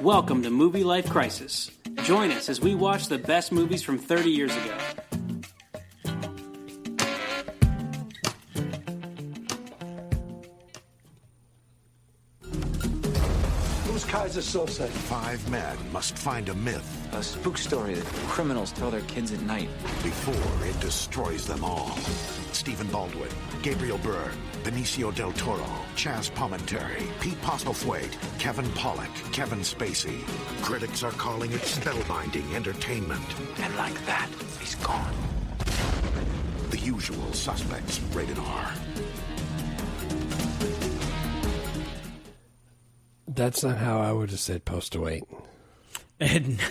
Welcome to Movie Life Crisis. Join us as we watch the best movies from 30 years ago. Who's Keyser Soze? 5 men must find a myth A spook story that criminals tell their kids at night. before it destroys them all. Stephen Baldwin, Gabriel Bryne, Benecio Del Toro, Chazz Palminteri, Pete Postlethwaite, Kevin Pollak, Kevin Spacey. Critics are calling it spellbinding entertainment. And like that, he's gone. The Usual Suspects, rated R. That's not how I would have said Postawait.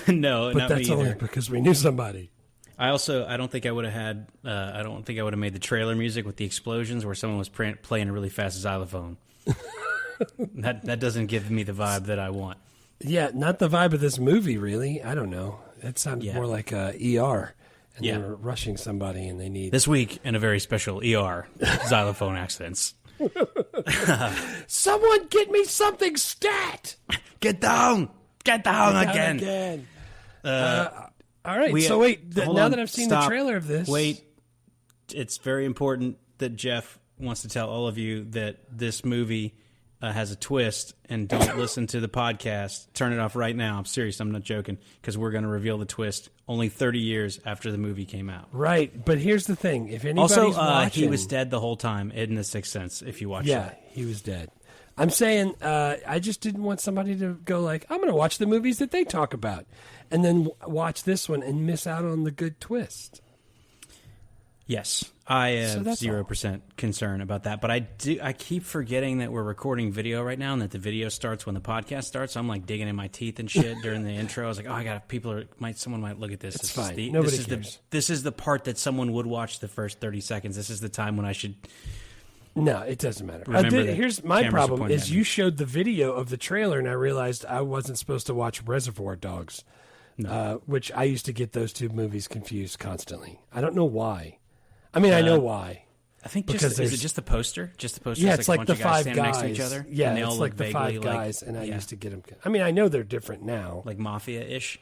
No, But not that's me only either. because we knew somebody. I don't think I would have had. I don't think I would have made the trailer music with the explosions where someone was playing a really fast xylophone. that doesn't give me the vibe that I want. Yeah, not the vibe of this movie, really. I don't know. It sounded more like ER. And they were rushing somebody and they need... This week in a very special ER xylophone accidents. Someone get me something stat! Get down! Get down again! All right, so wait, now that I've seen the trailer of this... Wait, it's very important that Jeff wants to tell all of you that this movie has a twist, and don't listen to the podcast. Turn it off right now. I'm serious, I'm not joking, because we're going to reveal the twist only 30 years after the movie came out. Right, but here's the thing. If anybody's Also, watching... he was dead the whole time in The Sixth Sense, if you watch it. Yeah, he was dead. I'm saying I just didn't want somebody to go like, I'm going to watch the movies that they talk about, and then watch this one and miss out on the good twist. Yes, I have that's 0% concern about that. But I keep forgetting that we're recording video right now and that the video starts when the podcast starts. So I'm like digging in my teeth and shit during the intro. I was like, oh, someone might look at this. It's fine. Nobody cares. This is the part that someone would watch the first 30 seconds. This is the time when I should... No, it doesn't matter. Here's my problem is you showed the video of the trailer and I realized I wasn't supposed to watch Reservoir Dogs, which I used to get those two movies confused constantly. I don't know why. I mean, I know why. I think is it just the poster? Just the poster? Yeah, it's like the a bunch of guys 5 standing guys. next to each other? Yeah, and they it's all like look the 5 vaguely guys, and I used to get them. I mean, I know they're different now. Like Mafia-ish?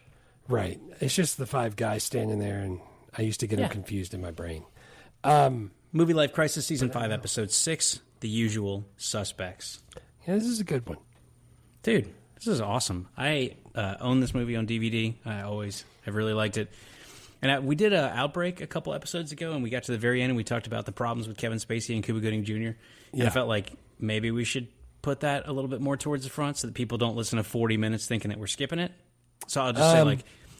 Right. It's just the 5 guys standing there, and I used to get them confused in my brain. Movie Life Crisis Season 5, Episode 6, The Usual Suspects. Yeah, this is a good one. Dude, this is awesome. I own this movie on DVD. I always have really liked it. And we did an Outbreak a couple episodes ago, and we got to the very end, and we talked about the problems with Kevin Spacey and Cuba Gooding Jr. And I felt like maybe we should put that a little bit more towards the front so that people don't listen to 40 minutes thinking that we're skipping it. So I'll just say,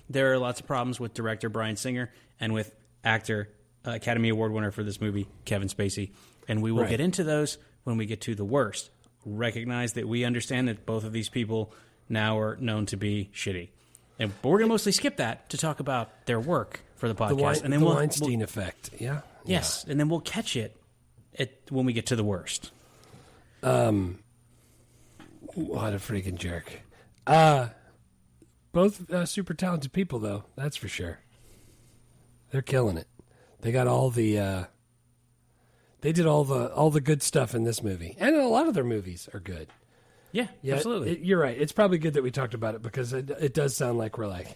there are lots of problems with director Bryan Singer and with actor, Academy Award winner for this movie, Kevin Spacey. And we will get into those when we get to the worst. Recognize that we understand that both of these people now are known to be shitty. But we're going to mostly skip that to talk about their work for the podcast. And then the Weinstein effect, yeah? Yes, and then we'll catch it when we get to the worst. What a freaking jerk. Both super talented people, though, that's for sure. They're killing it. They got all the... they did all the good stuff in this movie. And a lot of their movies are good. Yeah, absolutely. You're right. It's probably good that we talked about it because it does sound like we're like,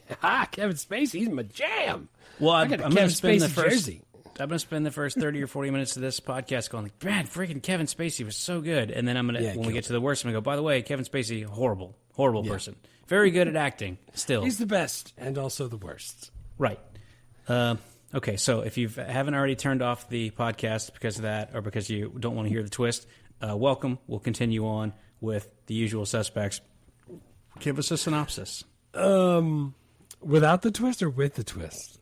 Kevin Spacey, he's my jam. Well, I'm going to to spend the first 30 or 40 minutes of this podcast going like, man, freaking Kevin Spacey was so good. And then when we get to the worst, I'm going to go, by the way, Kevin Spacey, horrible person. Very good at acting still. He's the best and also the worst. Right. Okay, so if you haven't already turned off the podcast because of that or because you don't want to hear the twist, welcome. We'll continue on with The Usual Suspects. Give us a synopsis. Without the twist or with the twist?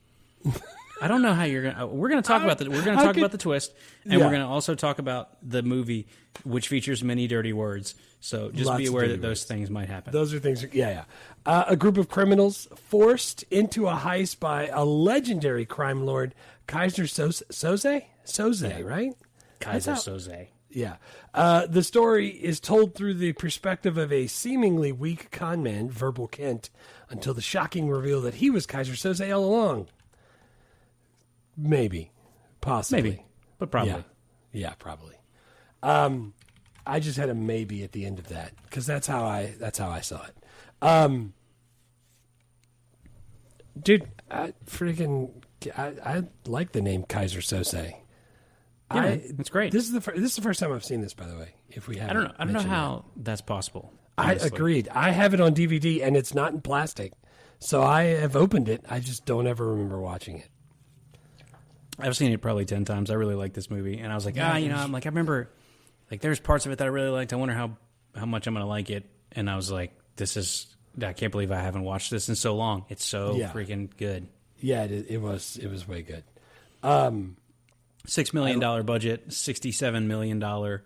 I don't know how you're going to... We're going to talk about the twist, and we're going to also talk about the movie, which features many dirty words. So just be aware that those things might happen. Those are things... Yeah. A group of criminals forced into a heist by a legendary crime lord, Keyser Soze? Soze, right? Keyser Soze. Yeah. The story is told through the perspective of a seemingly weak conman, Verbal Kent, until the shocking reveal that he was Keyser Soze all along. Maybe. Possibly. Maybe. But probably. Yeah, probably. I just had a maybe at the end of that because that's how I saw it. Dude, I like the name Keyser Soze. Yeah, it's great. This is the first time I've seen this, by the way. If we haven't, I don't know how that's possible. I honestly. agreed. I have it on DVD and it's not in plastic, so I have opened it. I just don't ever remember watching it. I've seen it probably 10 times. I really like this movie, and I was like, I remember, like, there's parts of it that I really liked. I wonder how much I'm going to like it. And I was like, I can't believe I haven't watched this in so long. It's so freaking good. Yeah, it was way good. $6 million budget, $67 million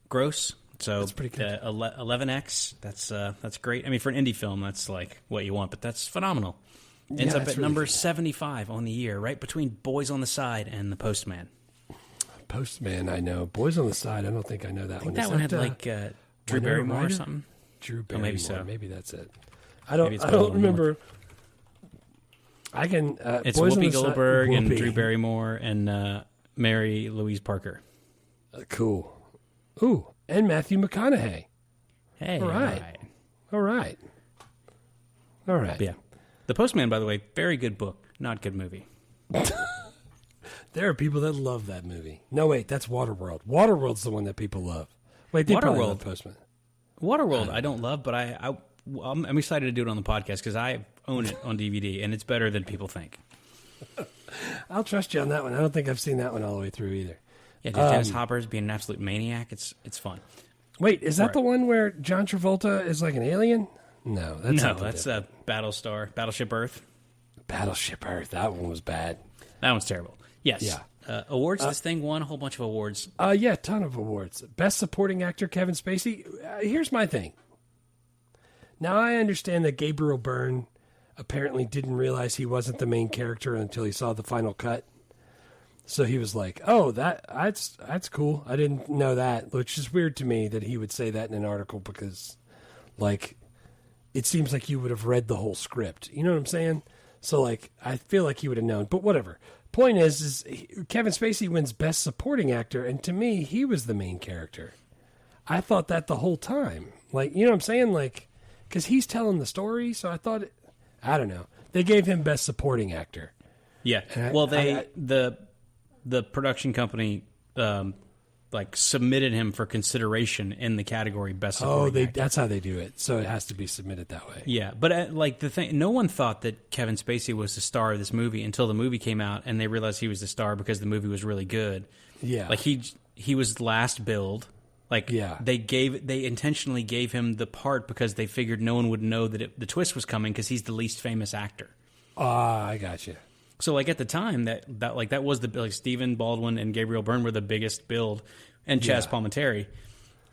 gross. So that's pretty good. 11x. That's great. I mean, for an indie film, that's like what you want, but that's phenomenal. Ends up at really number 75 on the year, right between Boys on the Side and The Postman. Postman, I know. Boys on the Side, I don't think I know that one. That one had Drew Barrymore or something. Drew Barrymore, maybe so. Maybe that's it. I don't remember. I can. It's Boys Whoopi Goldberg and Drew Barrymore and Mary Louise Parker. Cool. Ooh, and Matthew McConaughey. Hey, all right. Yeah. The Postman, by the way, very good book, not good movie. There are people that love that movie. No, wait, that's Waterworld. Waterworld's the one that people love. Wait, they probably love Postman. Waterworld, I don't love, but I'm excited to do it on the podcast because I own it on DVD, and it's better than people think. I'll trust you on that one. I don't think I've seen that one all the way through either. Yeah, Dennis Hopper's being an absolute maniac. It's fun. Wait, is that the one where John Travolta is like an alien? No, that's Battleship Earth. Battleship Earth. That one was bad. That one's terrible. Yes. Yeah. Awards. This thing won a whole bunch of awards. Yeah, ton of awards. Best Supporting Actor, Kevin Spacey. Here's my thing. Now, I understand that Gabriel Byrne apparently didn't realize he wasn't the main character until he saw the final cut. So he was like, oh, that's cool. I didn't know that, which is weird to me that he would say that in an article because, like, it seems like you would have read the whole script. You know what I'm saying? So, like, I feel like he would have known. But whatever. Point is Kevin Spacey wins Best Supporting Actor, and to me, he was the main character. I thought that the whole time. Like, you know what I'm saying? Like, because he's telling the story, so I thought, I don't know. They gave him Best Supporting Actor. Yeah. Well, the production company submitted him for consideration in the category Best Supporting Actor. That's how they do it. So it has to be submitted that way. Yeah, but the thing, no one thought that Kevin Spacey was the star of this movie until the movie came out, and they realized he was the star because the movie was really good. Yeah, like he was last billed. Like, yeah, they intentionally gave him the part because they figured no one would know that the twist was coming because he's the least famous actor. I got you. So, like, at the time, that was Stephen Baldwin and Gabriel Byrne were the biggest build, and Chazz Palminteri.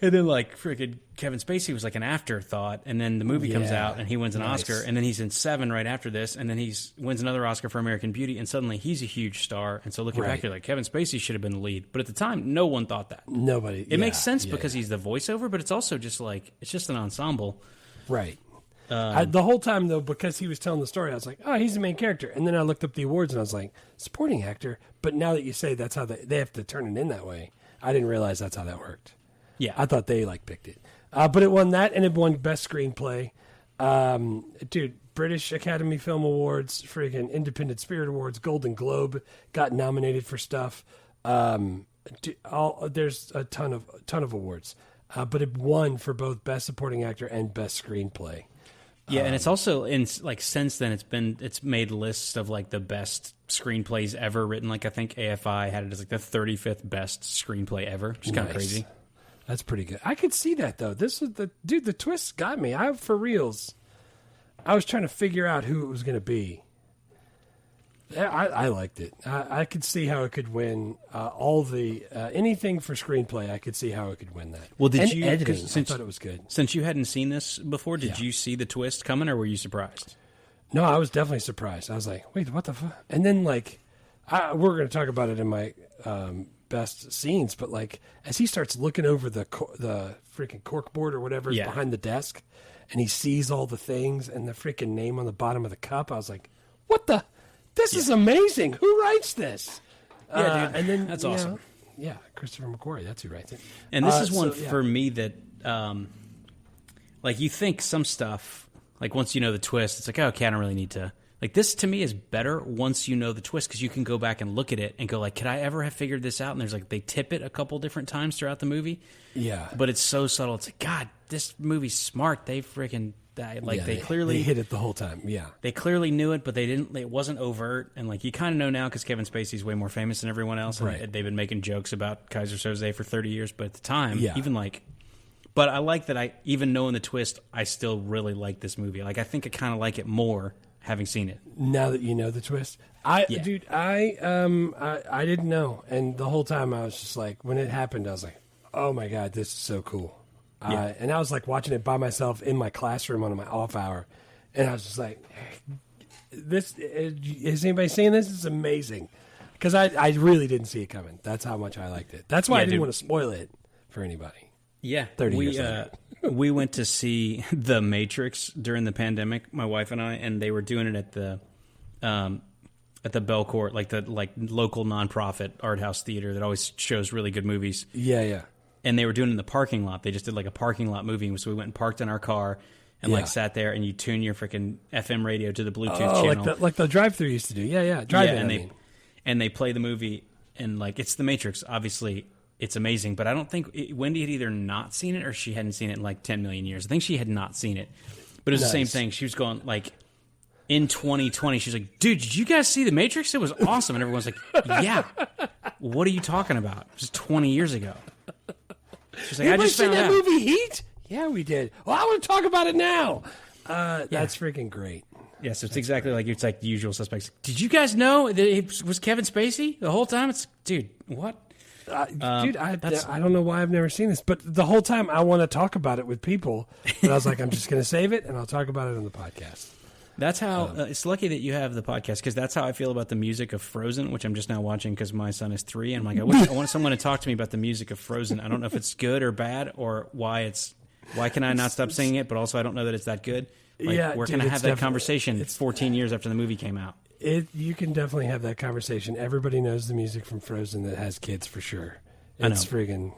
And then, like, freaking Kevin Spacey was like an afterthought, and then the movie comes out, and he wins an Oscar, and then he's in Seven right after this, and then he wins another Oscar for American Beauty, and suddenly he's a huge star. And so looking back, you're like, Kevin Spacey should have been the lead. But at the time, no one thought that. Nobody. It makes sense because he's the voiceover, but it's also just like, it's just an ensemble. Right. The whole time, though, because he was telling the story, I was like, oh, he's the main character. And then I looked up the awards, and I was like, supporting actor. But now that you say that's how they have to turn it in that way, I didn't realize that's how that worked. Yeah. I thought they, picked it. But it won that, and it won Best Screenplay. Dude, British Academy Film Awards, friggin' Independent Spirit Awards, Golden Globe got nominated for stuff. There's a ton of awards. But it won for both Best Supporting Actor and Best Screenplay. Yeah, and it's also since then it's made lists of the best screenplays ever written. Like, I think AFI had it as the 35th best screenplay ever, which is kind of crazy. That's pretty good. I could see that though. This was the twist got me. For reals. I was trying to figure out who it was going to be. I liked it. I could see how it could win all the anything for screenplay. I could see how it could win that. Well, did you? Editing, I thought it was good. Since you hadn't seen this before, did you see the twist coming, or were you surprised? No, I was definitely surprised. I was like, "Wait, what the fuck?" And then we're going to talk about it in my best scenes, but as he starts looking over the freaking corkboard or whatever is behind the desk, and he sees all the things and the freaking name on the bottom of the cup, I was like, "What the." This is amazing. Who writes this? Yeah, dude. And then that's awesome. Yeah, Christopher McQuarrie. That's who writes it. And this is one for me that, like, you think some stuff, like, once you know the twist, it's like, oh, okay, I don't really need to. Like, this to me is better once you know the twist, because you can go back and look at it and go, like, could I ever have figured this out? And there's, like, they tip it a couple different times throughout the movie. Yeah. But it's so subtle. It's like, God, this movie's smart. They freaking, like, they clearly. They hit it the whole time, yeah. They clearly knew it, but they didn't. It wasn't overt. And, like, you kind of know now because Kevin Spacey's way more famous than everyone else. And right. they've been making jokes about Keyser Soze for 30 years. But at the time, yeah. even, like. But I like that even knowing the twist, I still really like this movie. Like, I think I kind of like it more having seen it. Now that you know the twist. Dude, I didn't know. And the whole time I was just like, when it happened, I was like, oh my God, this is so cool. Yeah. And I was like watching it by myself in my classroom on my off hour. And I was just like, is anybody seeing this? This is amazing. Because I really didn't see it coming. That's how much I liked it. That's why I didn't want to spoil it for anybody. Yeah. 30 years later. We went to see The Matrix during the pandemic, my wife and I, and they were doing it at the Belcourt, like the local nonprofit art house theater that always shows really good movies. Yeah, yeah. And they were doing it in the parking lot. They just did like a parking lot movie, so we went and parked in our car and like sat there, and you tune your freaking FM radio to the Bluetooth channel, like the drive-thru used to do. Yeah, drive-in. And they play the movie, and like it's The Matrix, obviously. It's amazing, but I don't think Wendy had either not seen it or she hadn't seen it in like 10 million years. I think she had not seen it, but it was the same thing. She was going like in 2020. She's like, "Dude, did you guys see The Matrix? It was awesome." And everyone's like, "Yeah, what are you talking about? It was 20 years ago." She's like, "I just found that out." movie Heat? Yeah, we did. Well, I want to talk about it now. That's freaking great. Yeah, so it's exactly like it's like The Usual Suspects. Did you guys know that it was Kevin Spacey the whole time? It's dude, what? Dude, I don't know why I've never seen this, but the whole time I want to talk about it with people, but I was like, I'm just going to save it and I'll talk about it on the podcast. That's how it's lucky that you have the podcast, because that's how I feel about the music of Frozen, which I'm just now watching because my son is 3, and I'm like, I want someone to talk to me about the music of Frozen. I don't know if it's good or bad or why can I not stop singing it, but also I don't know that it's that good. Like, where can I have that conversation? It's 14 years after the movie came out. You can definitely have that conversation. Everybody knows the music from Frozen that has kids for sure. It's friggin'.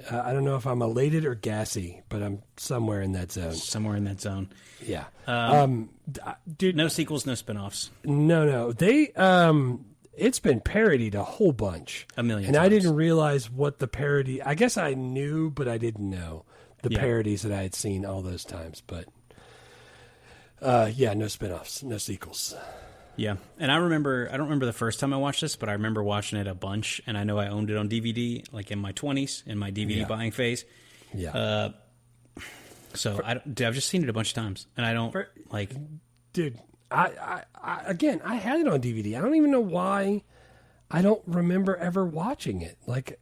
I don't know if I'm elated or gassy, but I'm somewhere in that zone. Yeah. Dude, no sequels, no spinoffs. No. They it's been parodied a whole bunch. A million and times. I didn't realize what the parody. I guess I knew, but I didn't know the parodies that I had seen all those times. But no spinoffs, no sequels. Yeah, and I don't remember the first time I watched this, but I remember watching it a bunch, and I know I owned it on DVD, like in my 20s, in my DVD buying phase. Yeah. I've just seen it a bunch of times, and I don't, Dude, I had it on DVD. I don't even know why I don't remember ever watching it. Like,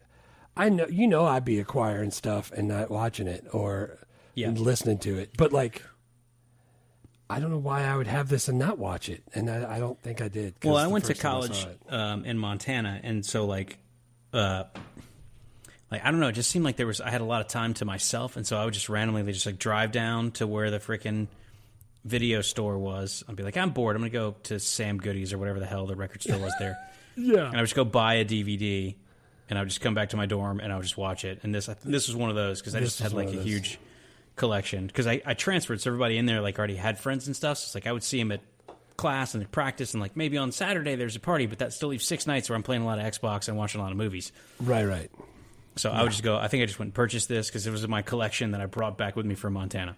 I know, I'd be acquiring stuff and not watching it or listening to it, but like, I don't know why I would have this and not watch it, and I don't think I did. Well, I went to college in Montana, and so I don't know. It just seemed like I had a lot of time to myself, and so I would just randomly just drive down to where the freaking video store was. I'd be like, I'm bored. I'm gonna go to Sam Goody's or whatever the hell the record store was there. Yeah, and I would just go buy a DVD, and I would just come back to my dorm and I would just watch it. And this was one of those because I just had like a huge collection, because I transferred, so everybody in there already had friends and stuff, so it's like I would see them at class and at practice, and like maybe on Saturday there's a party, but that still leaves 6 nights where I'm playing a lot of Xbox and watching a lot of movies. Right. So I would just go, I think I just went and purchased this because it was in my collection that I brought back with me from Montana.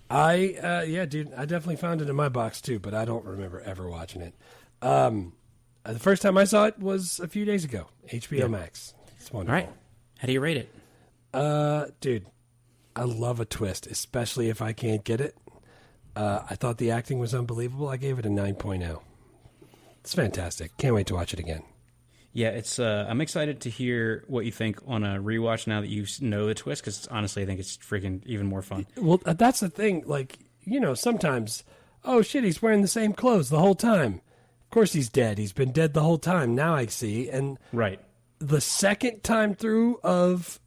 Dude, I definitely found it in my box too, but I don't remember ever watching it. The first time I saw it was a few days ago, HBO Max. It's wonderful. All right, how do you rate it? Dude, I love a twist, especially if I can't get it. I thought the acting was unbelievable. I gave it a 9.0. It's fantastic. Can't wait to watch it again. Yeah, it's. I'm excited to hear what you think on a rewatch now that you know the twist, because honestly, I think it's freaking even more fun. Well, that's the thing. Like, sometimes, oh shit, he's wearing the same clothes the whole time. Of course he's dead. He's been dead the whole time. Now I see. And right. The second time through of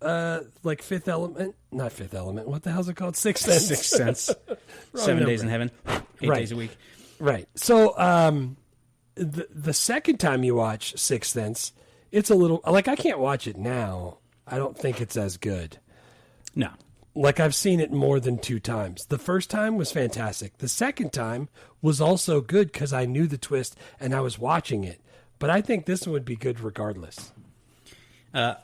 Fifth Element, not Fifth Element, what the hell's it called? Sixth Sense. Sixth Sense. 7 days in heaven, 8 days a week. Right. So the second time you watch Sixth Sense, it's a little like I can't watch it now. I don't think it's as good. No. Like I've seen it more than 2 times. The first time was fantastic. The second time was also good because I knew the twist and I was watching it. But I think this one would be good regardless. I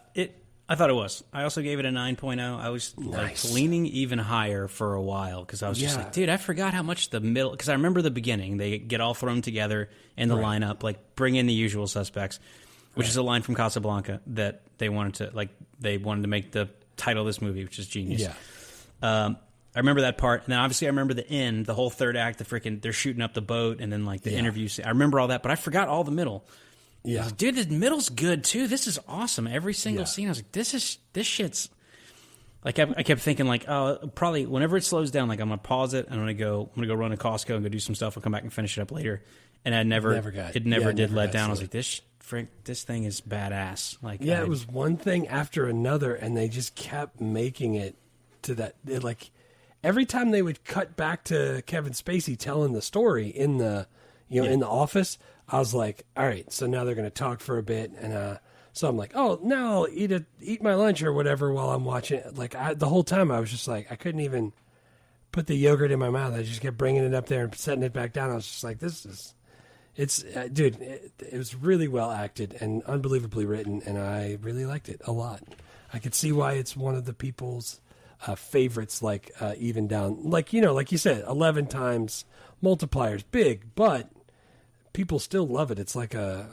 thought it was. I also gave it a 9.0. I was Nice. like leaning even higher for a while because I was just like, dude, I forgot how much the middle. Because I remember the beginning. They get all thrown together in the lineup, like bring in the usual suspects, which is a line from Casablanca that they wanted to make the title of this movie, which is genius. Yeah. I remember that part, and then obviously I remember the end, the whole third act, they're shooting up the boat, and then like the interview. I remember all that, but I forgot all the middle. Yeah. I was like, dude, the middle's good too. This is awesome. Every single scene, I was like, this shit's. Like I kept thinking, like, oh, probably whenever it slows down, like I'm gonna pause it. I'm gonna go run to Costco and go do some stuff. I'll come back and finish it up later. And it never did let down. I was like, this thing is badass. Like, it was one thing after another, and they just kept making it to that. Like every time they would cut back to Kevin Spacey telling the story in the in the office, I was like, all right, so now they're going to talk for a bit, and so I'm like, oh, now I'll eat my lunch or whatever while I'm watching it. Like the whole time, I was just like, I couldn't even put the yogurt in my mouth. I just kept bringing it up there and setting it back down. I was just like, dude, it was really well acted and unbelievably written, and I really liked it a lot. I could see why it's one of the people's favorites, like even down, like you said, 11 times multipliers, big, but people still love it. It's like a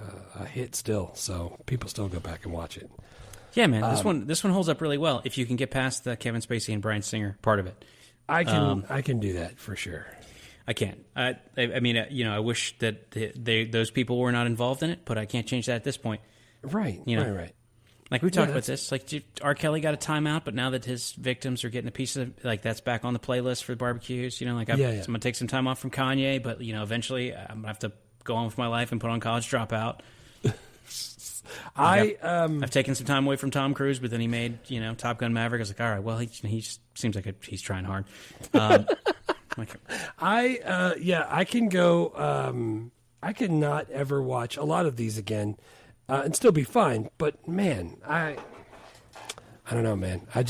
hit still, so people still go back and watch it. Yeah, man, this one holds up really well if you can get past the Kevin Spacey and Bryan Singer part of it. I can do that for sure. I can't. I mean, I wish that those people were not involved in it, but I can't change that at this point. Right. Right. Like we talked about this, like R. Kelly got a timeout, but now that his victims are getting a piece of, like, that's back on the playlist for barbecues. Like I'm gonna take some time off from Kanye, but eventually I'm gonna have to go on with my life and put on College Dropout. I've taken some time away from Tom Cruise, but then he made Top Gun Maverick. I was like, all right, well he seems like he's trying hard. I can go. I could not ever watch a lot of these again and still be fine. But man, I don't know, man. I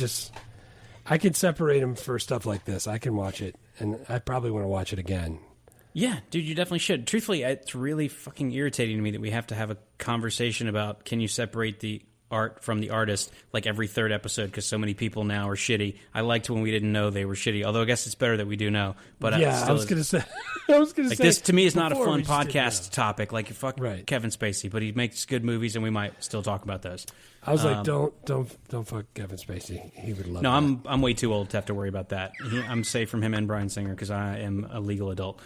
can separate them for stuff like this. I can watch it, and I probably want to watch it again. Yeah, dude, you definitely should. Truthfully, it's really fucking irritating to me that we have to have a conversation about can you separate the art from the artist like every third episode because so many people now are shitty. I liked when we didn't know they were shitty, although I guess it's better that we do know. But I was going to say, this to me is not a fun podcast topic. Like fuck Kevin Spacey, but he makes good movies, and we might still talk about those. I was like, don't fuck Kevin Spacey. He would love. No, that. I'm way too old to have to worry about that. I'm safe from him and Bryan Singer because I am a legal adult.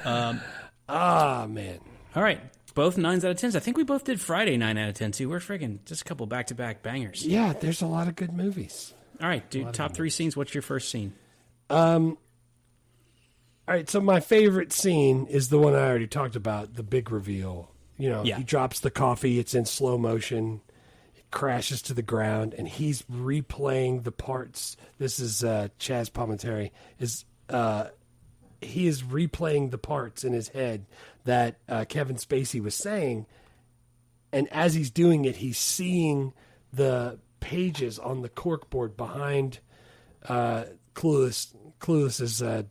Man. All right. Both 9s out of 10s. I think we both did Friday 9 out of 10 too. We're friggin' just a couple back-to-back bangers. Yeah, there's a lot of good movies. All right, dude. Top 3 scenes. What's your first scene? All right, so my favorite scene is the one I already talked about, the big reveal. He drops the coffee. It's in slow motion. It crashes to the ground, and he's replaying the parts. This is Chazz Palminteri. He is replaying the parts in his head that Kevin Spacey was saying, and as he's doing it, he's seeing the pages on the corkboard behind Clueless's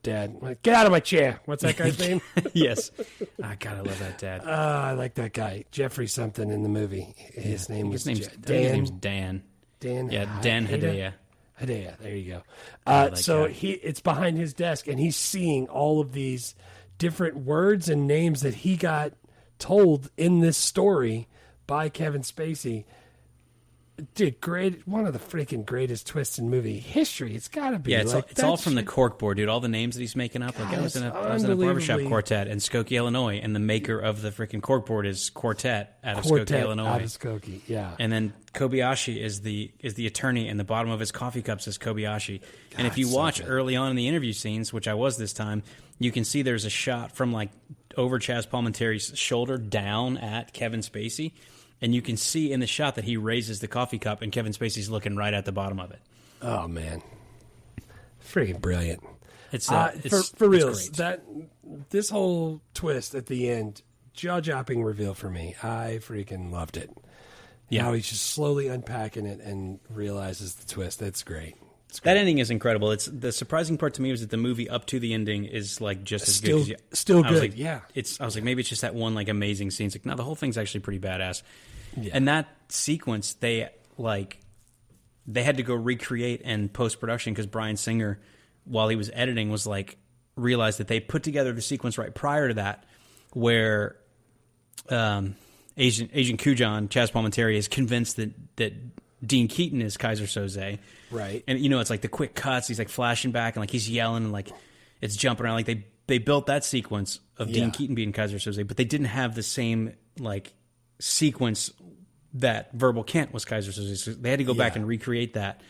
dad. Like, get out of my chair. What's that guy's name? Yes. God, I love that dad. I like that guy. Jeffrey something in the movie. His name was Dan. His name's Dan. Dan. Yeah, Dan Hedaya. Hedaya, there you go. Like so that. it's behind his desk, and he's seeing all of these different words and names that he got told in this story by Kevin Spacey. Dude, great! One of the freaking greatest twists in movie history. It's got to be. Yeah, it's all from the corkboard, dude. All the names that he's making up. Like I was in a barbershop quartet in Skokie, Illinois, and the maker of the freaking corkboard is Quartet out of Skokie, Illinois. Out of Skokie, yeah. And then Kobayashi is the attorney, and the bottom of his coffee cup says Kobayashi. And if you watch early on in the interview scenes, which I was this time, you can see there's a shot from like over Chazz Palminteri's shoulder down at Kevin Spacey. And you can see in the shot that he raises the coffee cup, and Kevin Spacey's looking right at the bottom of it. Oh man, freaking brilliant! It's for real. Great. This whole twist at the end, jaw-dropping reveal for me. I freaking loved it. Yeah. How he's just slowly unpacking it and realizes the twist. That's great. That ending is incredible. It's the surprising part to me was that the movie up to the ending is like just as Still, good. still I was good. like, Yeah. I was like, maybe it's just that one like amazing scene. It's like, no, the whole thing's actually pretty badass. Yeah. And that sequence, they had to go recreate in post production because Bryan Singer, while he was editing, was like realized that they put together the sequence right prior to that, where Agent Kujan, Chazz Palminteri, is convinced that Dean Keaton is Keyser Soze. Right. And, it's like the quick cuts. He's like flashing back and like he's yelling and like it's jumping around. Like they built that sequence of Dean Keaton being Keyser Soze, but they didn't have the same like sequence that Verbal Kent was Keyser Soze. So they had to go back and recreate that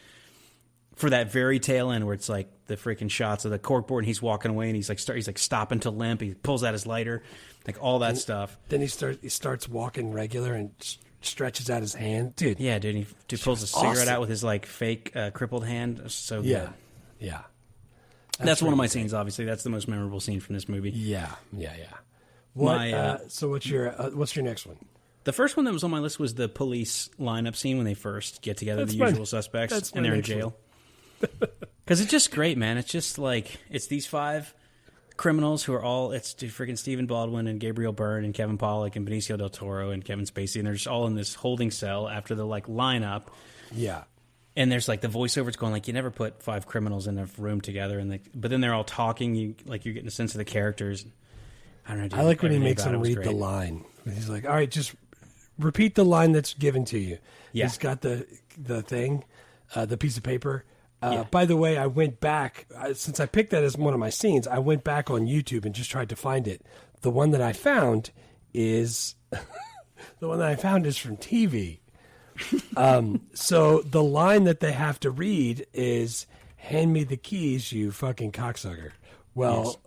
for that very tail end where it's like the freaking shots of the corkboard and he's walking away and he's like stopping to limp. He pulls out his lighter, like all that stuff. Then he starts walking regular and stretches out his hand, dude. Yeah, dude. He pulls a cigarette out with his like fake crippled hand. So good. Yeah. That's one of my scenes. Obviously, that's the most memorable scene from this movie. Yeah. What? So what's your next one? The first one that was on my list was the police lineup scene when they first get together, That's the my- usual suspects, that's and my they're in next jail. Because it's just great, man. It's just like it's these 5 criminals who are all freaking Stephen Baldwin and Gabriel Byrne and Kevin Pollak and Benicio Del Toro and Kevin Spacey, and they're just all in this holding cell after the like lineup. Yeah. And there's like the voiceovers going like you never put 5 criminals in a room together, and but then they're all talking. You're getting a sense of the characters. I don't know. Dude, I like when he everything makes about them it was read the great. line. He's like, all right, just repeat the line that's given to you. Yeah. He's got the thing, the piece of paper. Yeah. By the way, I went back, since I picked that as one of my scenes, I went back on YouTube and just tried to find it. The one that I found is from TV. So the line that they have to read is, "Hand me the keys, you fucking cocksucker." Well,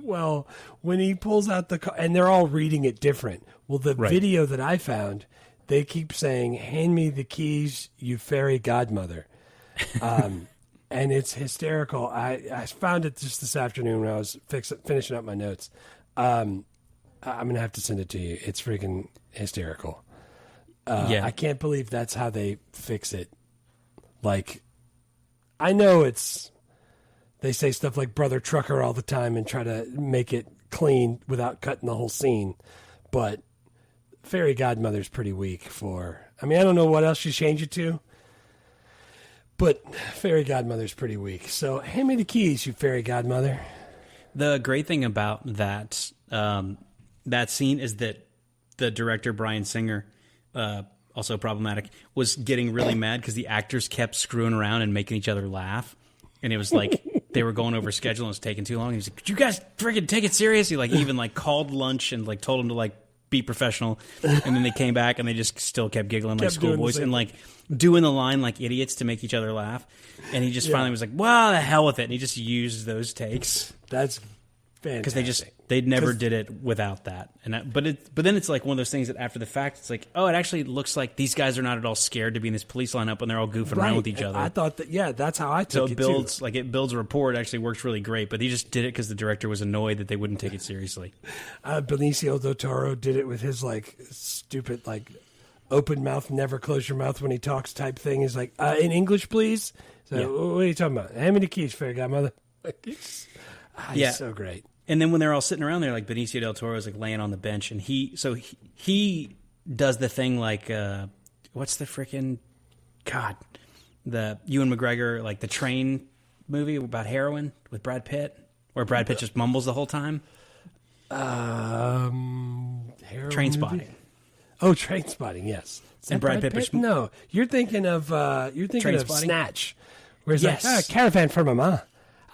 well, when he pulls out and they're all reading it different. Well, the video that I found, they keep saying, "Hand me the keys, you fairy godmother." And it's hysterical. I found it just this afternoon when I was finishing up my notes. I'm going to have to send it to you. It's freaking hysterical. I can't believe that's how they fix it. Like, I know they say stuff like brother trucker all the time and try to make it clean without cutting the whole scene. But fairy godmother's pretty weak I don't know what else you change it to. But fairy godmother's pretty weak. So hand me the keys, you fairy godmother. The great thing about that that scene is that the director, Bryan Singer, also problematic, was getting really mad because the actors kept screwing around and making each other laugh. And it was like they were going over schedule and it was taking too long. He was like, "Could you guys friggin' take it serious?" He even called lunch and told them to be professional. And then they came back and they just still kept giggling like schoolboys and doing the line like idiots to make each other laugh. And he just finally was like, "Well, the hell with it." And he just used those takes. That's fantastic. Because they never did it without that. And but then it's like one of those things that after the fact, it's like, oh, it actually looks like these guys are not at all scared to be in this police lineup when they're all goofing around with each other. I thought that, that's how I took it builds too. it builds a rapport. It actually works really great. But he just did it because the director was annoyed that they wouldn't take it seriously. Benicio Del Toro did it with his stupid open mouth, never close your mouth when he talks type thing. He's like, in English, please. So what are you talking about? Hand me the keys, fairy godmother. He's so great. And then when they're all sitting around there, Benicio Del Toro is laying on the bench, and he does the thing what's the freaking the Ewan McGregor the train movie about heroin with Brad Pitt, where Brad Pitt just mumbles the whole time. Train Spotting. Oh, Train Spotting, yes. And Brad Pitt. No, you're thinking of Trainspotting? Snatch, where it's Yes. Caravan for Mama.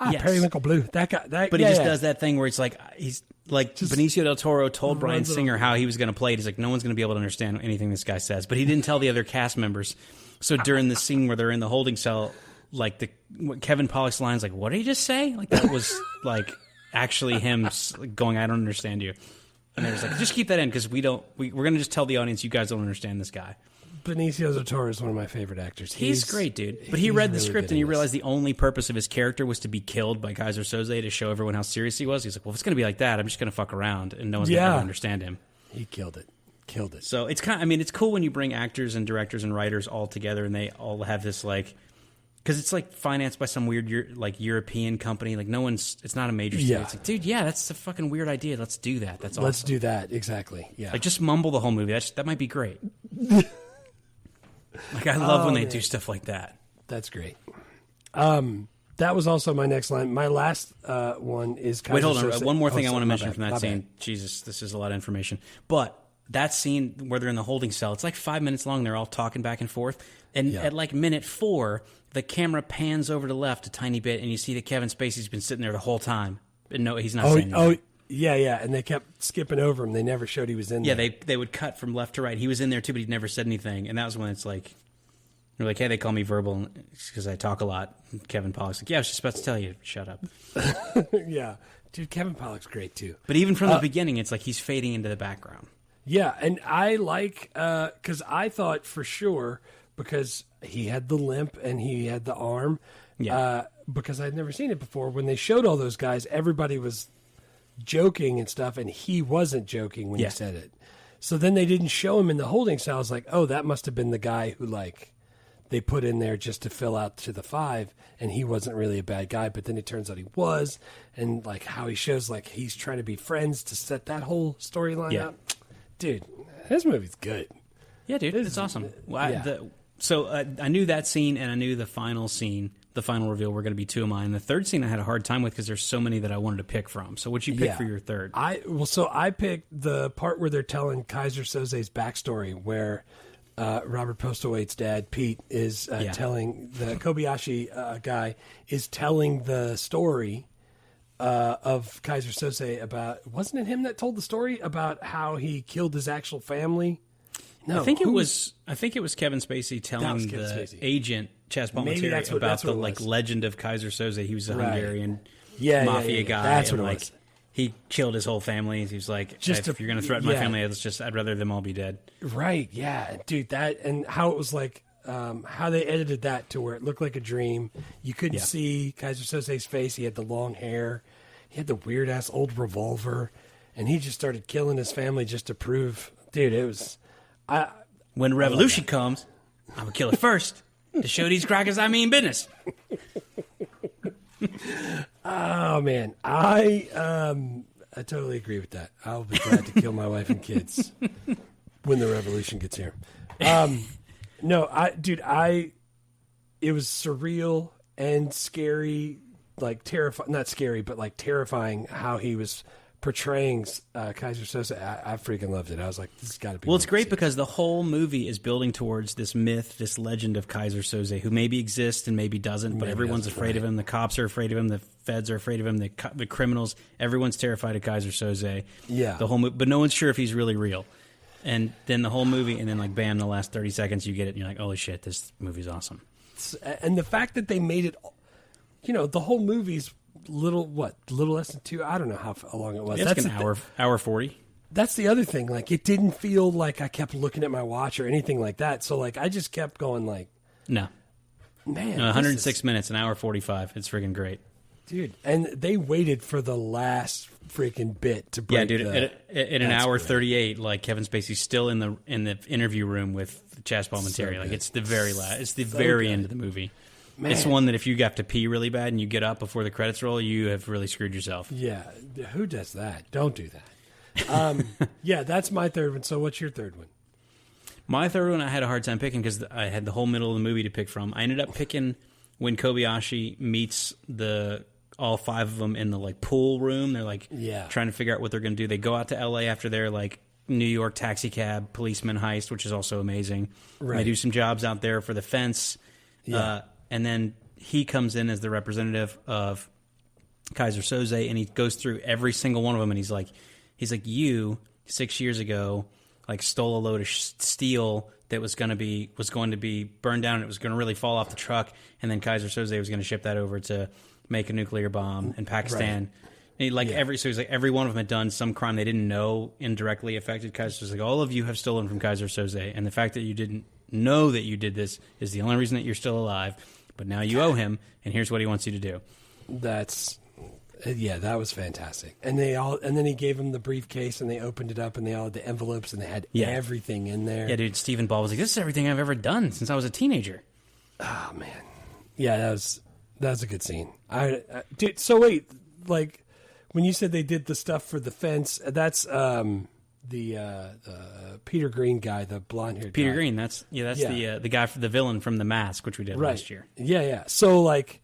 Yes. Periwinkle Blue. That guy. But he just does that thing where it's he's Benicio Del Toro told Bryan Singer how he was going to play it. He's like, no one's going to be able to understand anything this guy says. But he didn't tell the other cast members. So during the scene where they're in the holding cell, Kevin Pollak's line's like, what did he just say? That was actually him going, I don't understand you. And they was like, just keep that in because we're going to just tell the audience you guys don't understand this guy. Benicio Del Toro is one of my favorite actors. He's great, dude. But he read the really script good and he in this. realized the only purpose of his character was to be killed by Keyser Soze to show everyone how serious he was. He's like, well, if it's going to be like that, I'm just going to fuck around and no one's going to ever understand him. He killed it. Killed it. So it's it's cool when you bring actors and directors and writers all together and they all have this like, because it's like financed by some weird European company. Like it's not a major studio. Yeah. It's like, dude, yeah, that's a fucking weird idea. Let's do that. That's awesome. Let's do that. Exactly. Yeah. Like just mumble the whole movie. That might be great. Like I love when they do stuff like that. That's great. That was also my next line. My last one is Keyser Wait, hold on. Soze. One more thing I want to mention bad, from that scene. bad. Jesus, this is a lot of information. But that scene where they're in the holding cell, it's like 5 minutes long. They're all talking back and forth. And at like minute 4, the camera pans over to the left a tiny bit, and you see that Kevin Spacey's been sitting there the whole time. But no, he's not saying anything. Yeah. And they kept skipping over him. They never showed he was in there. Yeah, they would cut from left to right. He was in there too, but he never said anything. And that was when it's like, they're like, hey, they call me verbal because I talk a lot. And Kevin Pollak's like, yeah, I was just about to tell you, shut up. Yeah. Dude, Kevin Pollak's great too. But even from the beginning, it's like he's fading into the background. Yeah, and I like, because I thought for sure, because he had the limp and he had the arm, because I'd never seen it before, when they showed all those guys, everybody was joking and stuff, and he wasn't joking when he said it. So then they didn't show him in the holding cell. I was like, oh, that must have been the guy who, like, they put in there just to fill out to the 5, and he wasn't really a bad guy, but then it turns out he was, and, like, how he shows, like, he's trying to be friends to set that whole storyline up. Dude, this movie's good. Yeah, dude, it's awesome. Well, I knew that scene, and I knew the final scene, the final reveal, were going to be 2 of mine. The third scene I had a hard time with because there's so many that I wanted to pick from. So what'd you pick for your third? I picked the part where they're telling Keyser Soze's backstory, where Robert Postlewaite's dad, Pete, is telling the Kobayashi guy is telling the story of Keyser Soze about, wasn't it him that told the story about how he killed his actual family? No, I think it was Kevin Spacey telling Spacey. Agent Chazz Palminteri about the like legend of Keyser Soze. He was a Hungarian mafia guy. That's and, what it like, was. He killed his whole family. He was like, if you're going to threaten my family, I'd rather them all be dead. Right, yeah. Dude, that, and how it was like, how they edited that to where it looked like a dream. You couldn't see Keyser Soze's face. He had the long hair. He had the weird-ass old revolver. And he just started killing his family just to prove, dude, it was... When revolution comes, I'm going to kill it first to show these crackers I mean business. Oh, man. I totally agree with that. I'll be glad to kill my wife and kids when the revolution gets here. No, it was surreal and scary, like terrifying, not scary, but like terrifying how he was portraying Keyser Soze. I freaking loved it. I was like, this has got to be. Well, it's great because the whole movie is building towards this myth, this legend of Keyser Soze, who maybe exists and maybe doesn't, but everyone's afraid of him. The cops are afraid of him. The feds are afraid of him. The criminals, everyone's terrified of Keyser Soze. Yeah. The whole but no one's sure if he's really real. And then the whole movie, and then like bam, the last 30 seconds you get it, and you're like, holy shit, this movie's awesome. And the fact that they made it, the whole movie's little less than 2. I don't know how long it was. It's like an hour 40. That's the other thing. Like, it didn't feel like I kept looking at my watch or anything like that. So like, I just kept going like, no, 106 minutes, an hour 45. It's freaking great, dude. And they waited for the last freaking bit to break. Yeah, dude. At an hour 38, like Kevin Spacey's still in the interview room with Chazz Palminteri. Like it's the very last. It's the very end of the movie. Man. It's one that if you got to pee really bad and you get up before the credits roll, you have really screwed yourself. Yeah. Who does that? Don't do that. Yeah, that's my third one. So what's your third one? My third one I had a hard time picking because I had the whole middle of the movie to pick from. I ended up picking when Kobayashi meets all 5 of them in the like pool room. They're like trying to figure out what they're going to do. They go out to L.A. after their like New York taxi cab policeman heist, which is also amazing. Right. They do some jobs out there for the fence. Yeah. And then he comes in as the representative of Keyser Soze, and he goes through every single one of them, and he's like, you 6 years ago, like stole a load of steel that was going to be burned down, and it was going to really fall off the truck, and then Keyser Soze was going to ship that over to make a nuclear bomb in Pakistan. Right. And so he's like, every one of them had done some crime they didn't know indirectly affected Keyser Soze. Like, all of you have stolen from Keyser Soze, and the fact that you didn't know that you did this is the only reason that you're still alive. But now you owe him, and here's what he wants you to do. Yeah, that was fantastic. And then he gave them the briefcase, and they opened it up, and they all had the envelopes, and they had everything in there. Yeah, dude, Stephen Ball was like, this is everything I've ever done since I was a teenager. Oh, man. Yeah, that was a good scene. Dude, so wait, like, when you said they did the stuff for the fence, that's the Peter Green guy, the blonde-haired Peter guy. Green, that's the guy for the villain from The Mask, which we did last year. Yeah. So, like,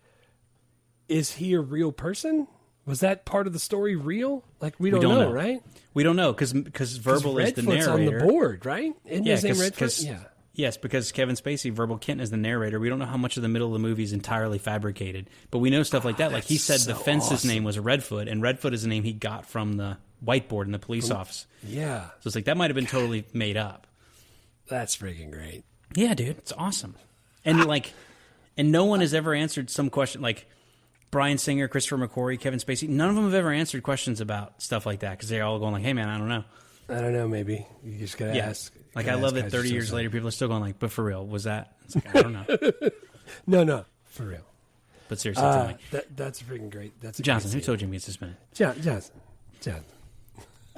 is he a real person? Was that part of the story real? Like, we don't know, right? We don't know, because Verbal is the narrator. on the board, right? Isn't his name Redfoot? Yeah. Yes, because Kevin Spacey, Verbal Kint, is the narrator. We don't know how much of the middle of the movie is entirely fabricated, but we know stuff like that. Like, he said the fence's name was Redfoot, and Redfoot is a name he got from the whiteboard in the police office. Yeah. So it's like, that might have been totally made up. That's freaking great. Yeah, dude, it's awesome. And and no one has ever answered some question, like Bryan Singer, Christopher McQuarrie, Kevin Spacey. None of them have ever answered questions about stuff like that, because they're all going like, hey, man, I don't know. I don't know, maybe. You just got to ask. Like, I love that 30 years later, people are still going like, but for real, was that? It's like, I don't know. No, for real. But seriously, tell me. That's freaking great. That's Johnson, who told you to get suspended? Johnson. I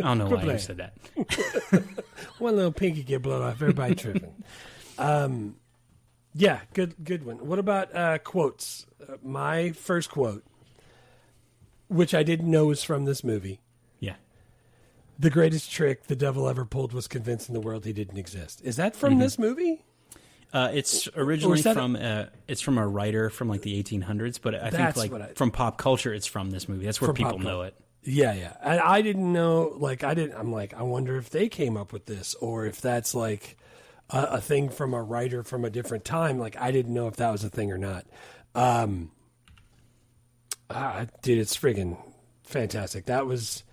don't know why you said that. One little pinky get blown off. Everybody tripping. Yeah, good one. What about quotes? My first quote, which I didn't know was from this movie. Yeah. The greatest trick the devil ever pulled was convincing the world he didn't exist. Is that from this movie? It's originally from it's from a writer from like the 1800s, but I think like from pop culture, it's from this movie. That's where people know it. Yeah. And I didn't know. I'm like, I wonder if they came up with this, or if that's like a thing from a writer from a different time. Like, I didn't know if that was a thing or not. Dude, it's friggin' fantastic. That was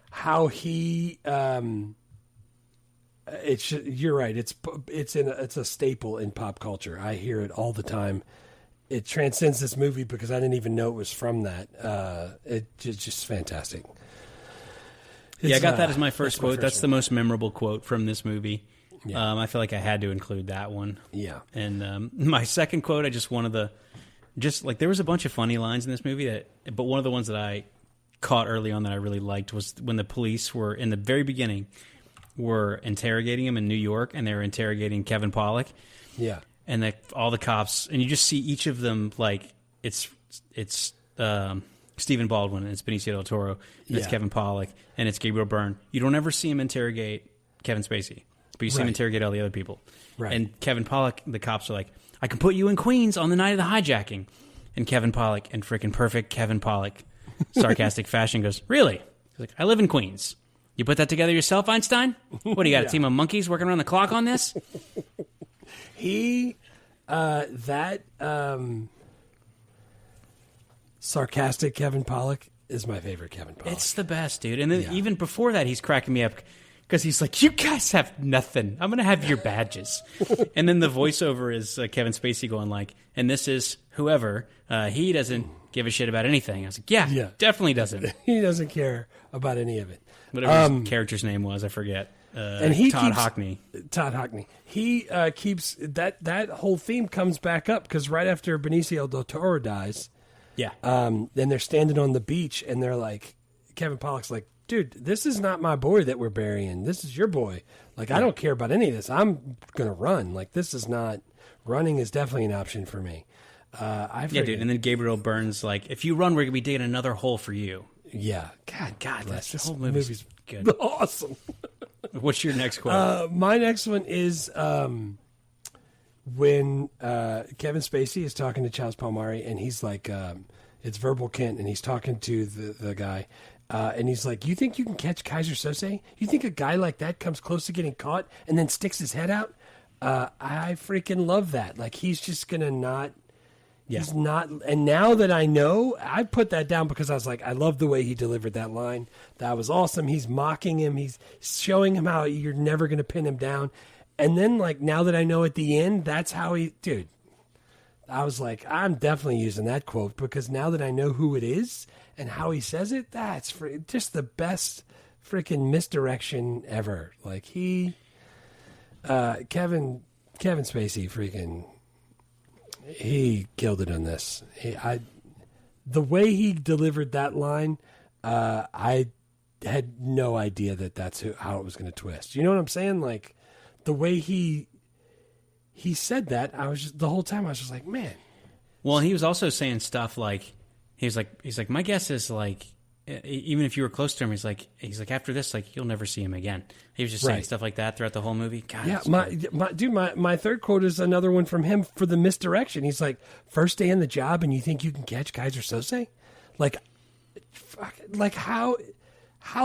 how he. You're right. It's a staple in pop culture. I hear it all the time. It transcends this movie because I didn't even know it was from that. It's just fantastic. I got that as my first quote. That's the most memorable quote from this movie. Yeah. I feel like I had to include that one. Yeah. And my second quote, I just wanted there was a bunch of funny lines in this movie but one of the ones that I caught early on that I really liked was when the police were in the very beginning were interrogating him in New York, and they were interrogating Kevin Pollak. Yeah. And all the cops, and you just see each of them, like, it's Stephen Baldwin, and it's Benicio Del Toro, and it's Kevin Pollak, and it's Gabriel Bryne. You don't ever see him interrogate Kevin Spacey, but you see him interrogate all the other people. Right. And Kevin Pollak, the cops are like, I can put you in Queens on the night of the hijacking. And Kevin Pollak, in freaking perfect Kevin Pollak sarcastic fashion, goes, really? He's like, I live in Queens. You put that together yourself, Einstein? What, do you got a team of monkeys working around the clock on this? Sarcastic Kevin Pollak is my favorite Kevin Pollak. It's the best, dude. And then even before that, he's cracking me up because he's like, you guys have nothing. I'm going to have your badges. And then the voiceover is Kevin Spacey going like, and this is whoever. He doesn't give a shit about anything. I was like, yeah. Definitely doesn't. He doesn't care about any of it. Whatever his character's name was, I forget. And he Todd Hockney. He keeps that whole theme comes back up because right after Benicio Del Toro dies, then they're standing on the beach and they're like, Kevin Pollak's like, dude, this is not my boy that we're burying. This is your boy. Like, I don't care about any of this. I'm gonna run. Like, this is not running is definitely an option for me. Dude. And then Gabriel Byrne's like, if you run, we're gonna be digging another hole for you. Yeah. God, this whole movie's good. Awesome. What's your next quote? My next one is when Kevin Spacey is talking to Chazz Palminteri, and he's like, it's Verbal Kint, and he's talking to the guy, and he's like, you think you can catch Keyser Soze? You think a guy like that comes close to getting caught and then sticks his head out? I freaking love that. Like, he's just going to not... Yeah. He's not, and now that I know, I put that down because I was like, I love the way he delivered that line. That was awesome. He's mocking him. He's showing him how you're never going to pin him down. And then, like, now that I know at the end, that's how dude, I was like, I'm definitely using that quote because now that I know who it is and how he says it, that's just the best freaking misdirection ever. Like, Kevin Spacey freaking... He killed it on this. the way he delivered that line, I had no idea that's how it was going to twist. You know what I'm saying? Like the way he said that, the whole time I was just like, man. Well, he was also saying stuff like, he's like, my guess is like, even if you were close to him, he's like, after this, like, you'll never see him again. He was just saying stuff like that throughout the whole movie. God, yeah, my third quote is another one from him for the misdirection. He's like, first day on the job and you think you can catch Keyser Soze? Like how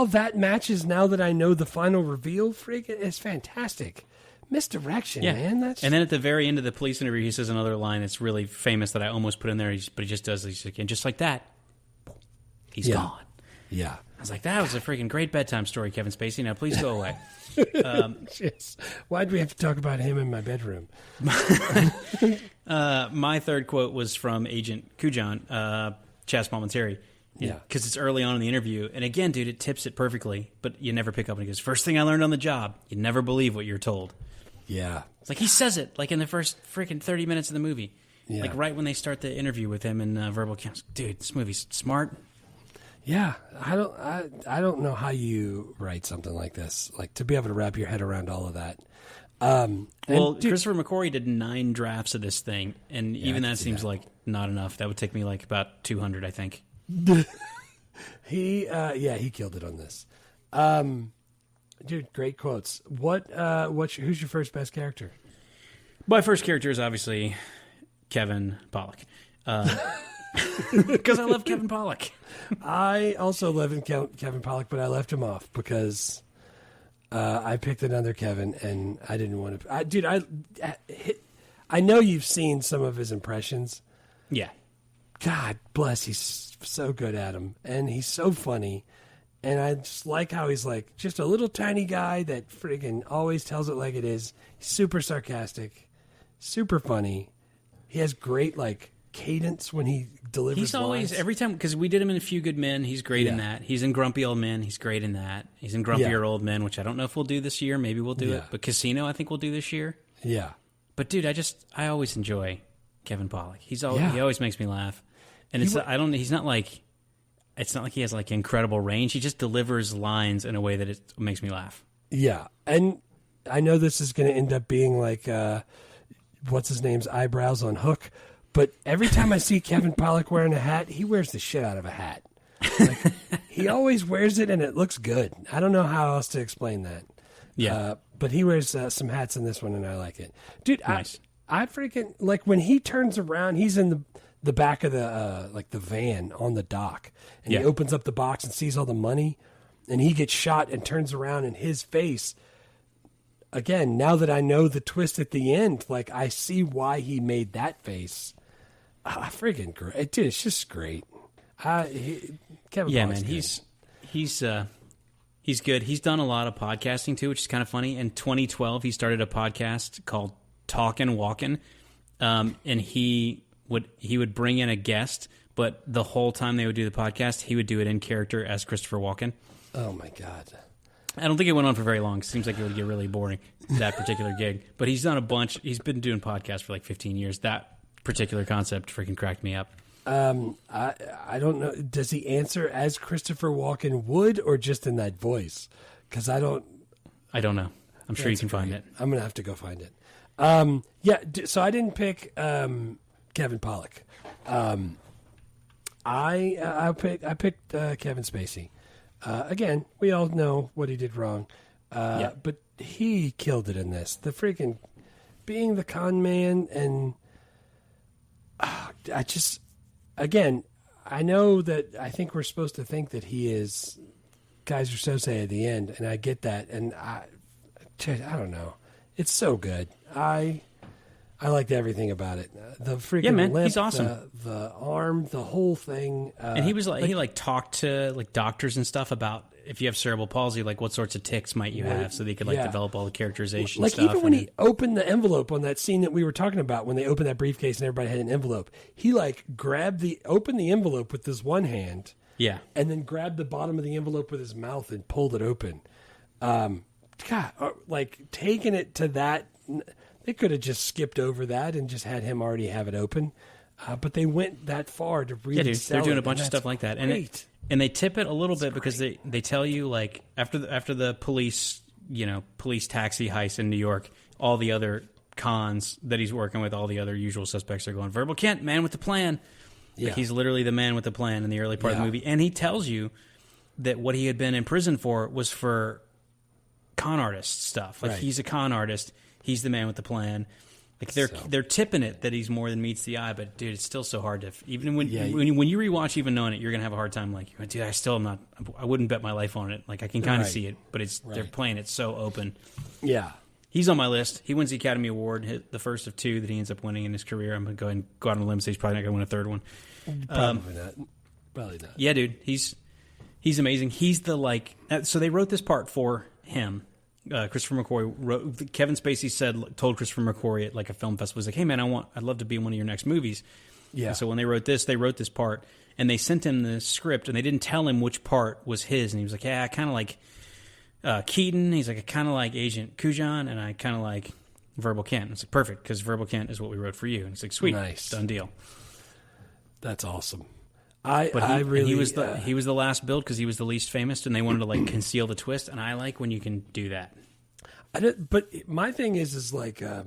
that matches now that I know the final reveal, freaking is fantastic. Misdirection, man. And then at the very end of the police interview, he says another line that's really famous that I almost put in there, but he just does this again, just like that. He's gone. Yeah. I was like, that was a freaking great bedtime story, Kevin Spacey. Now please go away. Why'd we have to talk about him in my bedroom? My third quote was from Agent Kujan, Chazz Palminteri. Yeah. Because it's early on in the interview. And again, dude, it tips it perfectly, but you never pick up. And he goes, first thing I learned on the job, you never believe what you're told. Yeah. It's like he says it like in the first freaking 30 minutes of the movie. Yeah. Like right when they start the interview with him in verbal accounts. Dude, this movie's smart. Yeah. I don't know how you write something like this. Like to be able to wrap your head around all of that. Christopher McQuarrie did 9 drafts of this thing, and even that seems like not enough. That would take me like about 200, I think. He killed it on this. Dude, great quotes. Who's your first best character? My first character is obviously Kevin Pollak. Because I love Kevin Pollak. I also love Kevin Pollak, but I left him off because I picked another Kevin, and I didn't want to. I know you've seen some of his impressions. Yeah. God bless, he's so good at them, and he's so funny. And I just like how he's like just a little tiny guy that friggin' always tells it like it is. He's super sarcastic, super funny. He has great like cadence when he delivers. He's always lines. Every time, because we did him in A Few Good Men. He's great in that. He's in Grumpy Old Men. He's great in that. He's in Grumpier Old Men, which I don't know if we'll do this year. Maybe we'll do it. But Casino, I think we'll do this year. Yeah. But dude, I always enjoy Kevin Pollak. He always makes me laugh. And it's not like he has like incredible range. He just delivers lines in a way that it makes me laugh. Yeah. And I know this is going to end up being like what's his name's eyebrows on hook, but every time I see Kevin Pollak wearing a hat, he wears the shit out of a hat. Like, he always wears it and it looks good. I don't know how else to explain that. Yeah. But he wears some hats in this one and I like it. Dude, nice. I freaking like when he turns around, he's in the back of the the van on the dock, and he opens up the box and sees all the money, and he gets shot and turns around, and his face, again, now that I know the twist at the end, like I see why he made that face. Friggin' great, dude! It's just great. Kevin, Pollak's man, he's good. He's done a lot of podcasting too, which is kind of funny. In 2012, he started a podcast called Talkin' Walkin', and he would bring in a guest, but the whole time they would do the podcast, he would do it in character as Christopher Walken. Oh my God. I don't think it went on for very long. It seems like it would get really boring, that particular gig. But he's done a bunch. He's been doing podcasts for like 15 years. That particular concept freaking cracked me up. I don't know. Does he answer as Christopher Walken would, or just in that voice? Because I don't know. I'm sure you can find it. I'm gonna have to go find it. So I didn't pick Kevin Pollak. I picked Kevin Spacey. Again, we all know what he did wrong, but he killed it in this. The freaking being the con man, and I know that I think we're supposed to think that he is Keyser Soze at the end, and I get that, and I don't know. It's so good. I liked everything about it. The freaking limp, he's awesome. The arm, the whole thing. And he was he talked to like doctors and stuff about if you have cerebral palsy, like what sorts of tics might you have, so they could develop all the characterization like stuff. Even when he opened the envelope on that scene that we were talking about, when they opened that briefcase and everybody had an envelope, he opened the envelope with his one hand, and then grabbed the bottom of the envelope with his mouth and pulled it open. God, like taking it to that. They could have just skipped over that and just had him already have it open. but they went that far to really Yeah, dude, sell they're doing it, a bunch of and stuff that's like that, great. and they tip it a little bit because they tell you like after the police police taxi heist in New York, all the other cons that he's working with, all the other usual suspects are going, Verbal Kent, man with the plan. Yeah. Like, he's literally the man with the plan in the early part of the movie, and he tells you that what he had been in prison for was for con artist stuff. Like he's a con artist, he's the man with the plan. Like they're tipping it that he's more than meets the eye, but dude, it's still so hard to even when you rewatch even knowing it, you're gonna have a hard time. Like, dude, I wouldn't bet my life on it. Like I can kind of see it, but they're playing it so open. Yeah, he's on my list. He wins the Academy Award, the first of 2 that he ends up winning in his career. I'm gonna go ahead and go out on a limb and say he's probably not gonna win a third one. Probably not. Yeah, dude, he's amazing. He's the so they wrote this part for him. Christopher McQuarrie wrote. Kevin Spacey told Christopher McQuarrie at like a film festival, was like, "Hey man, I'd love to be in one of your next movies." Yeah. And so when they wrote this part, and they sent him the script, and they didn't tell him which part was his, and he was like, "Yeah, I kind of like Keaton." He's like, "I kind of like Agent Kujan, and I kind of like Verbal Kent." And it's like perfect because Verbal Kent is what we wrote for you. And it's like, sweet, nice, done deal. That's awesome. He was the last build because he was the least famous, and they wanted to like conceal the twist. And I like when you can do that. But my thing is like, I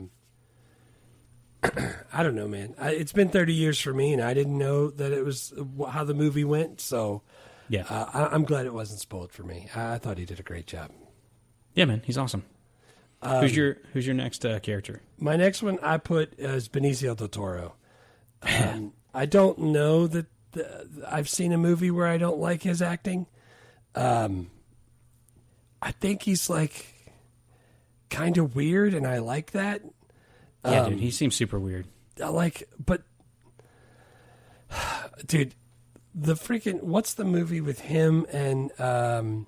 don't know, man. It's been 30 years for me, and I didn't know that it was how the movie went. So yeah, I'm glad it wasn't spoiled for me. I thought he did a great job. Yeah, man, he's awesome. Who's your next character? My next one I put as Benicio Del Toro. I don't know that. I've seen a movie where I don't like his acting. I think he's like kind of weird, and I like that. Yeah, dude, he seems super weird. Dude, the freaking what's the movie with him and oh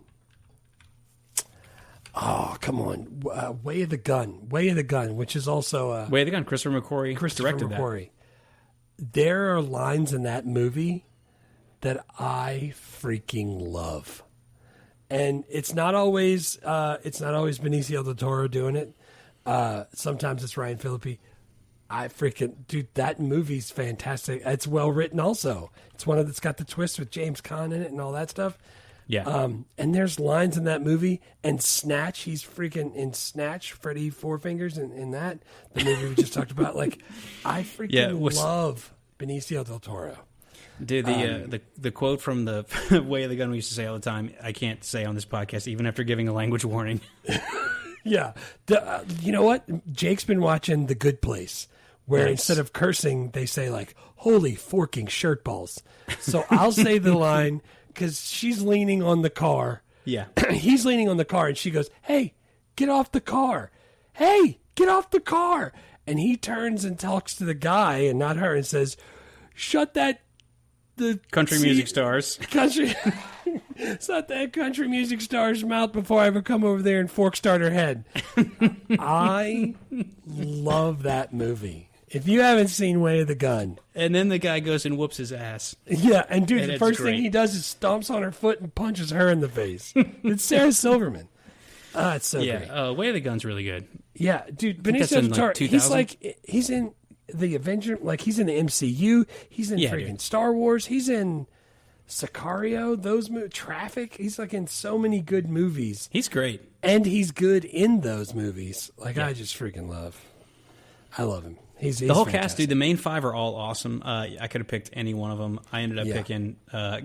come on, Way of the Gun, which is also Way of the Gun. Christopher McQuarrie directed that. There are lines in that movie that I freaking love. And it's not always Benicio Del Toro doing it. Sometimes it's Ryan Phillippe. Dude, that movie's fantastic. It's well written also. It's one that's got the twist with James Caan in it and all that stuff. Yeah. And there's lines in that movie, and Snatch, he's freaking in Snatch, Freddie Four Fingers in that, the movie we just talked about. Like, I freaking love Benicio Del Toro. Dude, the quote from the Way of the Gun we used to say all the time, I can't say on this podcast, even after giving a language warning. Yeah. You know what? Jake's been watching The Good Place, where instead of cursing, they say, like, holy forking shirt balls. So I'll say the line, because she's leaning on the car. Yeah. He's leaning on the car, and she goes, hey, get off the car. Hey, get off the car. And he turns and talks to the guy and not her and says, shut that. The country music stars. Shut that country music star's mouth before I ever come over there and fork start her head. I love that movie. If you haven't seen Way of the Gun. And then the guy goes and whoops his ass. Yeah, and dude, the first thing he does is stomps on her foot and punches her in the face. It's Sarah Silverman. It's so great. Way of the Gun's really good. Yeah, dude, Benicio Del Toro, he's in the Avenger, like he's in the MCU, he's in freaking Star Wars, he's in Sicario, those Traffic, he's like in so many good movies. He's great. And he's good in those movies. Like, I just freaking I love him. He's the whole fantastic. cast, dude. The main 5 are all awesome. I could have picked any one of them. I ended up picking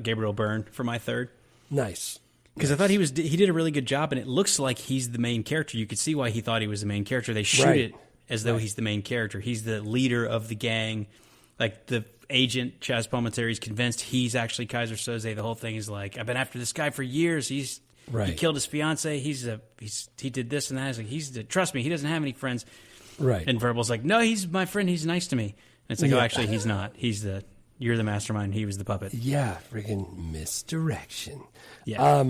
Gabriel Bryne for my third. Nice. Because I thought he did a really good job, and it looks like he's the main character. You could see why he thought he was the main character. They shoot it as though he's the main character. He's the leader of the gang. Like, the agent, Chazz Palminteri, is convinced he's actually Keyser Soze. The whole thing is like, I've been after this guy for years. He killed his fiance. He did this and that. He's like, trust me, he doesn't have any friends. Right. And Verbal's like, no, he's my friend. He's nice to me. And it's like, oh, actually, he's not. You're the mastermind. He was the puppet. Yeah, freaking misdirection. Yeah.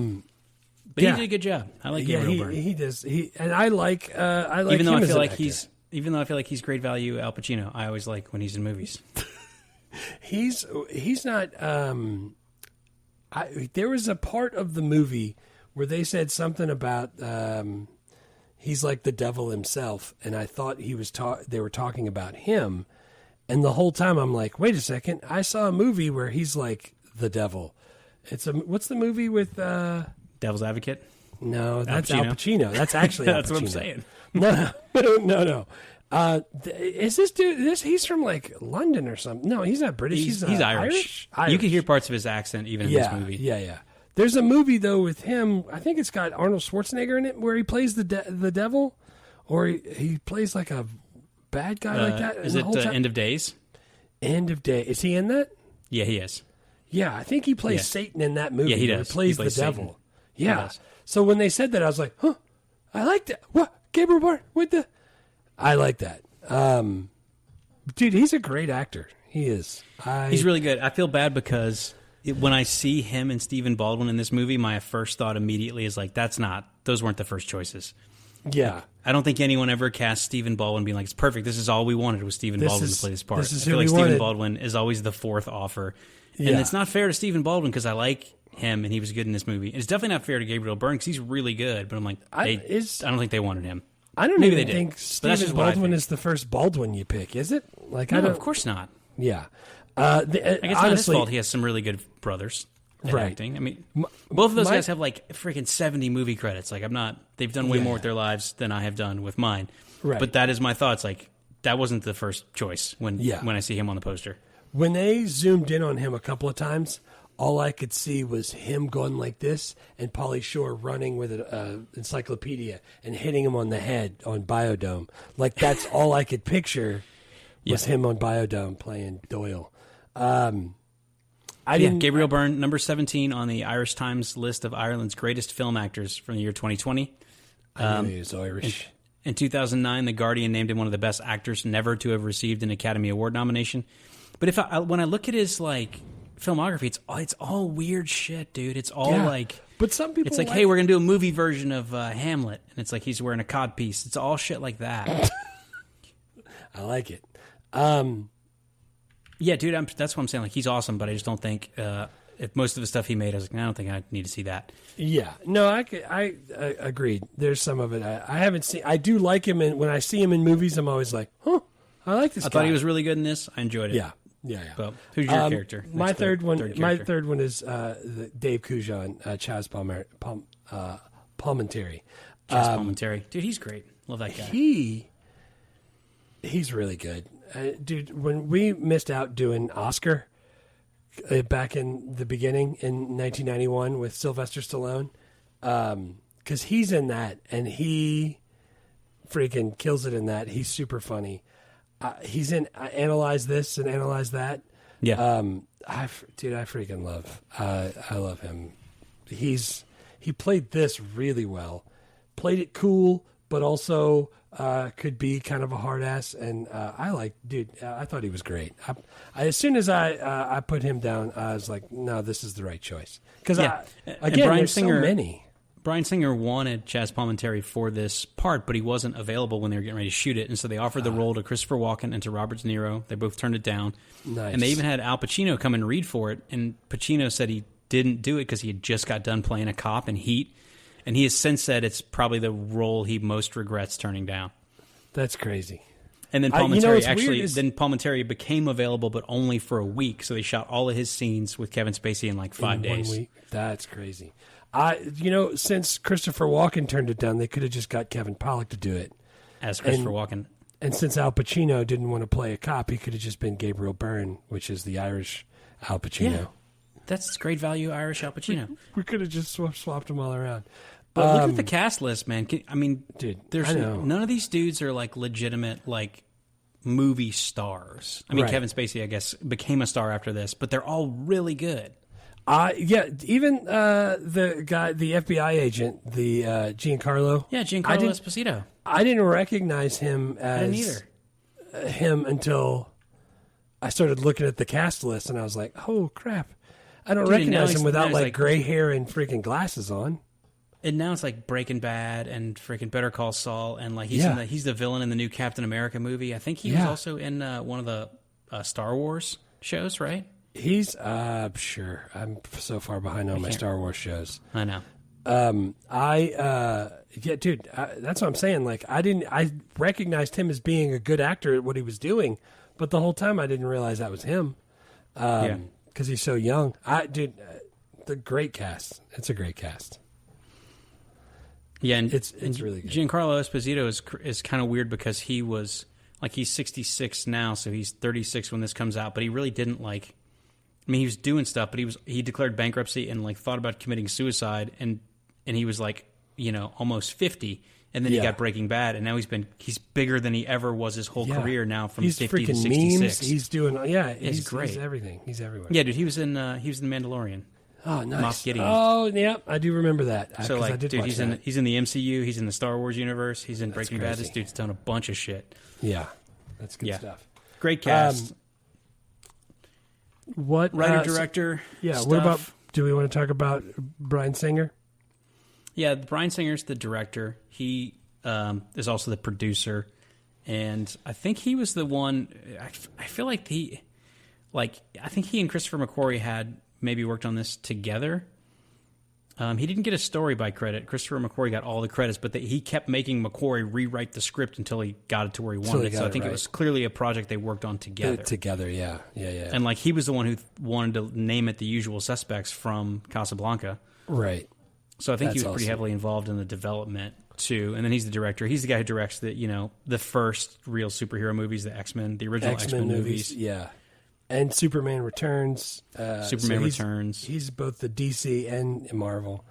But he did a good job. I like Gabriel Bryne. He does. And I like even though him I feel like actor. Even though I feel like he's great value Al Pacino, I always like when he's in movies. He's not. There was a part of the movie where they said something about he's like the devil himself, and I thought they were talking about him, And the whole time I'm like, wait a second, I saw a movie where he's like the devil. What's the movie with Devil's Advocate? No, that's Al Pacino. That's actually Al Pacino. That's what I'm saying. No. Is this dude? He's from like London or something? No, he's not British. He's Irish. You can hear parts of his accent even in this movie. Yeah. There's a movie though with him. I think it's got Arnold Schwarzenegger in it, where he plays the devil, or he plays like a bad guy like that. Is it End of Days? End of Day. Is he in that? Yeah, he is. Yeah, I think he plays Satan in that movie. Yeah, he does. He plays the Satan. devil. Yeah. So when they said that, I was like, huh, I like that. What? Gabriel Bryne with the... I like that. Dude, he's a great actor. He is. He's really good. I feel bad because when I see him and Stephen Baldwin in this movie, my first thought immediately is like, those weren't the first choices. Yeah. I don't think anyone ever cast Stephen Baldwin being like, it's perfect. This is all we wanted was Stephen Baldwin to play this part. I feel like Stephen Baldwin is always the fourth offer. And it's not fair to Stephen Baldwin because I like him and he was good in this movie. It's definitely not fair to Gabriel Byrne because he's really good. But I'm like, I don't think they wanted him. I don't even think Stephen Baldwin is the first Baldwin you pick, is it? Like, no, of course not. Yeah. I guess honestly, not his fault. He has some really good brothers at acting. I mean, both of those guys have like freaking 70 movie credits. Like, they've done way more with their lives than I have done with mine. Right. But that is my thoughts. Like, that wasn't the first choice when I see him on the poster. When they zoomed in on him a couple of times, all I could see was him going like this and Pauly Shore running with an encyclopedia and hitting him on the head on Biodome. Like, that's all I could picture was him on Biodome playing Doyle. Gabriel Byrne, number 17 on the Irish Times list of Ireland's greatest film actors from the year 2020. I knew he was Irish. In 2009, The Guardian named him one of the best actors never to have received an Academy Award nomination. But when I look at his like filmography, it's all weird shit, dude. It's all like, but some people, it's like, hey, we're gonna do a movie version of Hamlet, and it's like he's wearing a codpiece. It's all shit like that. I like it. Yeah, dude, that's what I'm saying. Like, he's awesome, but I just don't think if most of the stuff he made, I was like, I don't think I need to see that. Yeah, no, I agreed. There's some of it I haven't seen. I do like him, and when I see him in movies, I'm always like, huh, I like this guy. I thought he was really good in this. I enjoyed it. Yeah. But who's your character? My third one is Dave Cujo and Chazz Palminteri. Chazz Palminteri, dude, he's great. Love that guy. He's really good, dude. When we missed out doing Oscar back in the beginning in 1991 with Sylvester Stallone, because he's in that and he freaking kills it in that. He's super funny. He's in Analyze This and Analyze That. Yeah. I freaking love. I love him. He played this really well. Played it cool, but also could be kind of a hard ass. And I thought he was great. As soon as I put him down, I was like, no, this is the right choice. Because again, there's so many. Bryan Singer wanted Chazz Palminteri for this part, but he wasn't available when they were getting ready to shoot it, and so they offered the role to Christopher Walken and to Robert De Niro. They both turned it down. Nice. And they even had Al Pacino come and read for it, and Pacino said he didn't do it because he had just got done playing a cop in Heat, and he has since said it's probably the role he most regrets turning down. That's crazy. And then Palminteri became available, but only for a week, so they shot all of his scenes with Kevin Spacey in like 5 days. 1 week? That's crazy. Since Christopher Walken turned it down, they could have just got Kevin Pollak to do it. As Christopher Walken. And since Al Pacino didn't want to play a cop, he could have just been Gabriel Byrne, which is the Irish Al Pacino. Yeah. That's great value Irish Al Pacino. We could have just swapped them all around. But look at the cast list, man. Dude, there's none of these dudes are like legitimate like movie stars. I mean, Kevin Spacey, I guess, became a star after this, but they're all really good. Even the guy, the FBI agent, the Giancarlo. Yeah, Giancarlo Esposito. I didn't recognize him as him until I started looking at the cast list, and I was like, "Oh crap!" I don't recognize him without like gray hair and freaking glasses on. And now it's like Breaking Bad and freaking Better Call Saul, and like he's the villain in the new Captain America movie. I think he was also in one of the Star Wars shows, right? He's sure. I'm so far behind on my Star Wars shows. I know. Dude, that's what I'm saying. Like, I recognized him as being a good actor at what he was doing, But the whole time I didn't realize that was him. Because he's so young. The great cast. It's a great cast. Yeah, and it's really good. Giancarlo Esposito is kind of weird because he was like, he's 66 now, so he's 36 when this comes out. But he really didn't like. I mean, he was doing stuff, but he declared bankruptcy and like thought about committing suicide, and he was like, almost 50, and then he got Breaking Bad, and now he's bigger than he ever was his whole career now, from 50 to 66. Memes. He's doing he's great. He's everything. He's everywhere. Yeah, dude, he was in Mandalorian. Oh, nice. Moff Gideon. Oh, yeah, I do remember that. So like, dude, he's in the MCU, he's in the Star Wars universe, he's in Breaking Bad. This dude's done a bunch of shit. Yeah, that's good stuff. Great cast. What writer director? Stuff. What about? Do we want to talk about Bryan Singer? Yeah, Bryan Singer's the director. He is also the producer, and I think he was the one. I feel like I think he and Christopher McQuarrie had maybe worked on this together. He didn't get a story by credit. Christopher McQuarrie got all the credits, but he kept making McQuarrie rewrite the script until he got it to where he wanted it. So I think it was clearly a project they worked on together. Yeah. And like, he was the one who wanted to name it The Usual Suspects from Casablanca. Right. So I think he was pretty heavily involved in the development too. And then he's the director. He's the guy who directs the first real superhero movies, the X-Men, the original X-Men movies. Yeah. And Superman Returns. Returns. He's both the DC and Marvel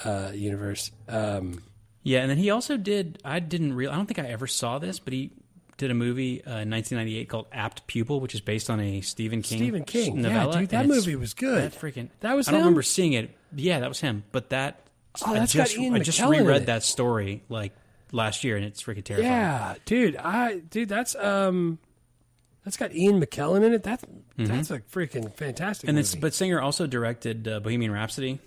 universe. Yeah, and then he also did. I don't think I ever saw this, but he did a movie in 1998 called Apt Pupil, which is based on a Stephen King novella. Yeah, dude, that movie was good. That was him? I don't remember seeing it. Yeah, that was him. But that I just reread that story like last year, and it's freaking terrifying. Yeah, dude, that's got Ian McKellen in it. That's a freaking fantastic movie. But Singer also directed Bohemian Rhapsody,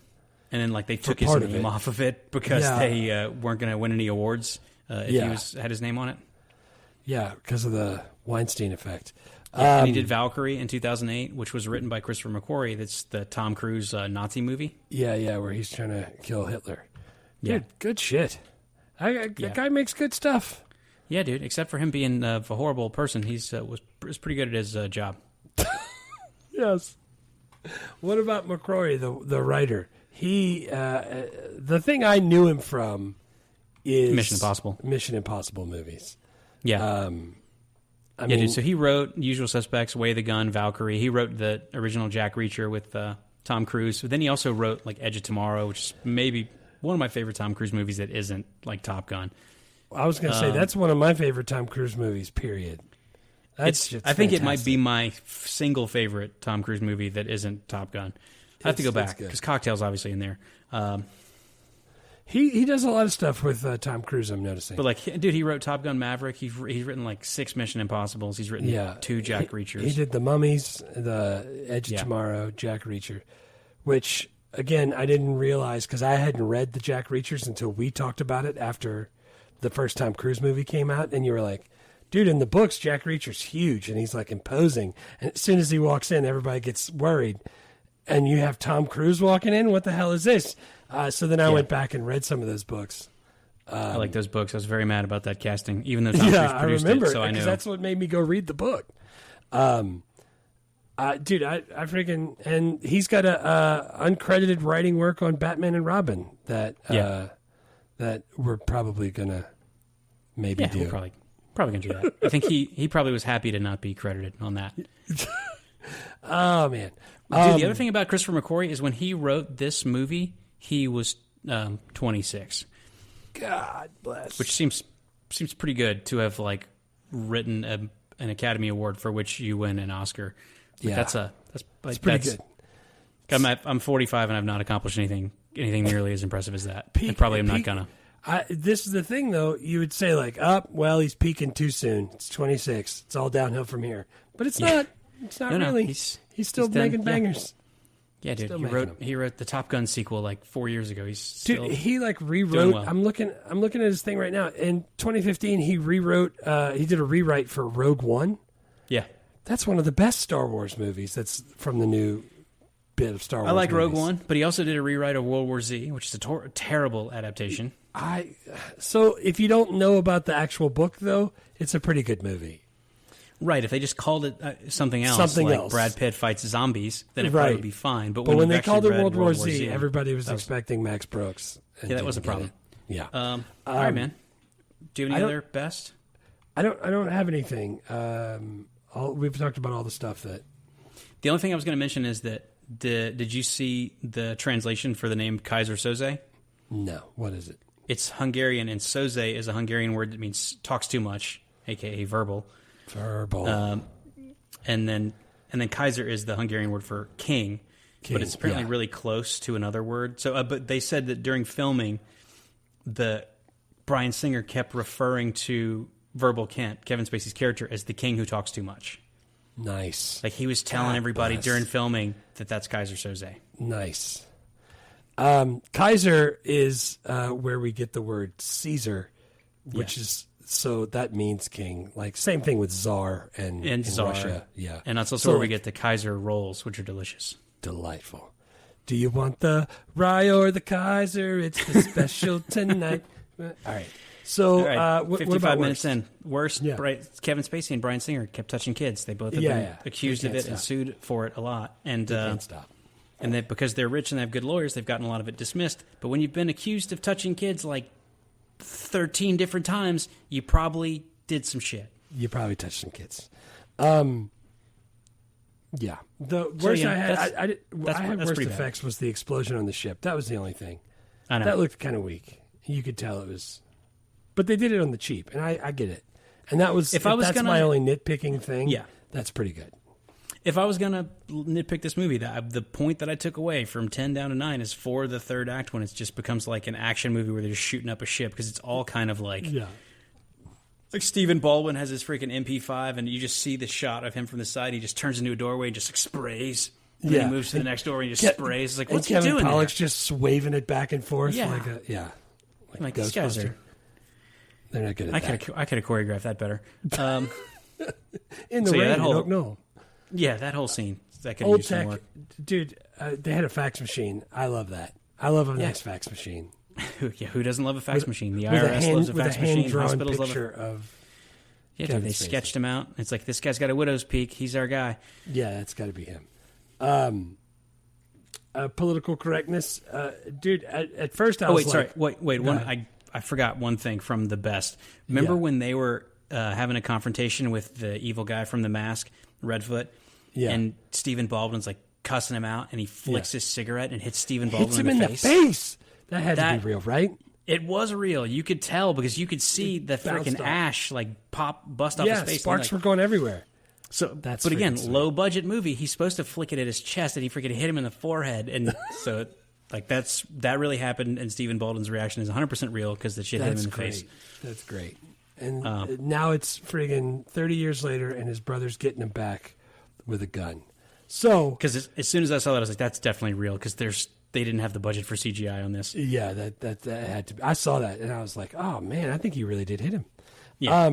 and then like they took his name off of it because they weren't going to win any awards if he had his name on it. Yeah, because of the Weinstein effect. And he did Valkyrie in 2008, which was written by Christopher McQuarrie. That's the Tom Cruise Nazi movie. Yeah, where he's trying to kill Hitler. Dude, good shit. That guy makes good stuff. Yeah, dude. Except for him being a horrible person, was pretty good at his job. Yes. What about McQuarrie, the writer? He the thing I knew him from is Mission Impossible movies. Yeah. Dude. So he wrote Usual Suspects, Way of the Gun, Valkyrie. He wrote the original Jack Reacher with Tom Cruise. But then he also wrote like Edge of Tomorrow, which is maybe one of my favorite Tom Cruise movies that isn't like Top Gun. I was going to say that's one of my favorite Tom Cruise movies. Period. I think it might be my single favorite Tom Cruise movie that isn't Top Gun. I have to go back because Cocktail's obviously in there. He does a lot of stuff with Tom Cruise, I'm noticing. But like, dude, he wrote Top Gun Maverick. He's written like 6 Mission Impossibles. He's written 2 Jack Reachers. He did The Mummies, The Edge of Tomorrow, Jack Reacher, which again I didn't realize because I hadn't read the Jack Reachers until we talked about it after the first Tom Cruise movie came out, and you were like, dude, in the books, Jack Reacher's huge, and he's like imposing. And as soon as he walks in, everybody gets worried. And you have Tom Cruise walking in? What the hell is this? So then I went back and read some of those books. I like those books. I was very mad about that casting, even though Tom Cruise produced it. So I know. That's what made me go read the book. Dude, I freaking... And he's got a uncredited writing work on Batman and Robin that we're probably going to maybe do. We're probably going to do that. I think he probably was happy to not be credited on that. Oh, man. Dude, the other thing about Christopher McQuarrie is when he wrote this movie, he was 26. God bless. Which seems pretty good to have like written an Academy Award for which you win an Oscar. Like, that's pretty good. I'm 45 and I've not accomplished anything nearly as impressive as that. And probably I'm not gonna. This is the thing, though. You would say like, well, he's peaking too soon. It's 26. It's all downhill from here. But it's not. It's not really. He's still making bangers. Yeah, dude. He wrote the Top Gun sequel like 4 years ago. He like rewrote. Well. I'm looking at his thing right now. In 2015, he rewrote. He did a rewrite for Rogue One. Yeah, that's one of the best Star Wars movies. That's from the new bit of Star Wars. I like movies. Rogue One, but he also did a rewrite of World War Z, which is a terrible adaptation. So if you don't know about the actual book, though, it's a pretty good movie. Right, if they just called it something else, Something like else. Brad Pitt fights zombies, then it Right. probably would be fine. But But when you've they called actually it read World War Z, everybody was expecting Max Brooks. and Yeah, that was a didn't get problem. it. Yeah. All right, man. Do you have any I other best? I don't have anything. We've talked about all the stuff that. The only thing I was going to mention is that did you see the translation for the name Keyser Soze? No. What is it? It's Hungarian, and Soze is a Hungarian word that means talks too much, aka verbal. Verbal. And then Kaiser is the Hungarian word for king, but it's apparently really close to another word. So, but they said that during filming, Bryan Singer kept referring to Verbal Kent, Kevin Spacey's character, as the king who talks too much. Nice. Like he was telling everybody during filming that that's Keyser Soze. Nice. Kaiser is where we get the word Caesar, which is so that means king. Like same thing with Tsar and in Tsar. Russia. Yeah, And that's also where we get the Kaiser rolls, which are delicious. delightful. Do you want the rye or the Kaiser? It's the special tonight. All right. So All right, what 55 about minutes worst? in. Worst, Yeah. Kevin Spacey and Bryan Singer kept touching kids. They both have Yeah, been yeah. accused They of can't it and stop. sued for it a lot. And Can't stop. And that because they're rich and they have good lawyers, they've gotten a lot of it dismissed. But when you've been accused of touching kids like 13 different times, you probably did some shit. You probably touched some kids. Yeah. The worst yeah, I had, that's- I had that's worst pretty bad. effects was the explosion on the ship. That was the only thing. I know. That looked kind of weak. You could tell it was, but they did it on the cheap, and I get it. And that was If I was that's gonna- my only nitpicking thing. Yeah. That's pretty good. If I was going to nitpick this movie, the point that I took away from 10 down to 9 is for the third act when it just becomes like an action movie where they're just shooting up a ship because it's all kind of like... Yeah. Like Stephen Baldwin has his freaking MP5 and you just see the shot of him from the side. He just turns into a doorway and just like sprays. And then he moves to the next doorway and just sprays. It's like, what's he Kevin doing Pollak's there? just waving it back and forth. Yeah. Like these guys Ghostbuster. are... They're not good at that. I could have choreographed that better. In the so yeah, rain, that you whole- don't know. Yeah, that whole scene. That could Old use some tech, work. dude. They had a fax machine. I love that. I love a nice fax machine. Yeah, who doesn't love a fax machine? The With IRS loves a with fax a machine. hand-drawn Hospitals love picture it. of. Yeah, Kevin dude, they Spacey. sketched him out. It's like, this guy's got a widow's peak. He's our guy. Yeah, that's got to be him. Political correctness, dude. At first, I Oh, was wait, like, sorry. Wait. Go One. ahead. I forgot one thing from the best. Remember Yeah. when they were having a confrontation with the evil guy from The Mask, Redfoot? Yeah. And Stephen Baldwin's like cussing him out, and he flicks his cigarette and hits Stephen hits Baldwin him in in the face. the face. That had to That- be real, right? It was real. You could tell because you could see the bounced freaking off. ash like bust off Yeah, his face. sparks And, were going everywhere. So That's but again, freaking sweet. low budget movie. He's supposed to flick it at his chest, and he freaking hit him in the forehead, and so like that really happened. And Stephen Baldwin's reaction is 100% real because the shit hit him That's in the great. face. That's great. And now it's friggin' 30 years later, and his brother's getting him back with a gun. So Because as soon as I saw that, I was like, that's definitely real because they didn't have the budget for CGI on this. yeah, that had to be. I saw that, and I was like, oh man, I think he really did hit him. Yeah.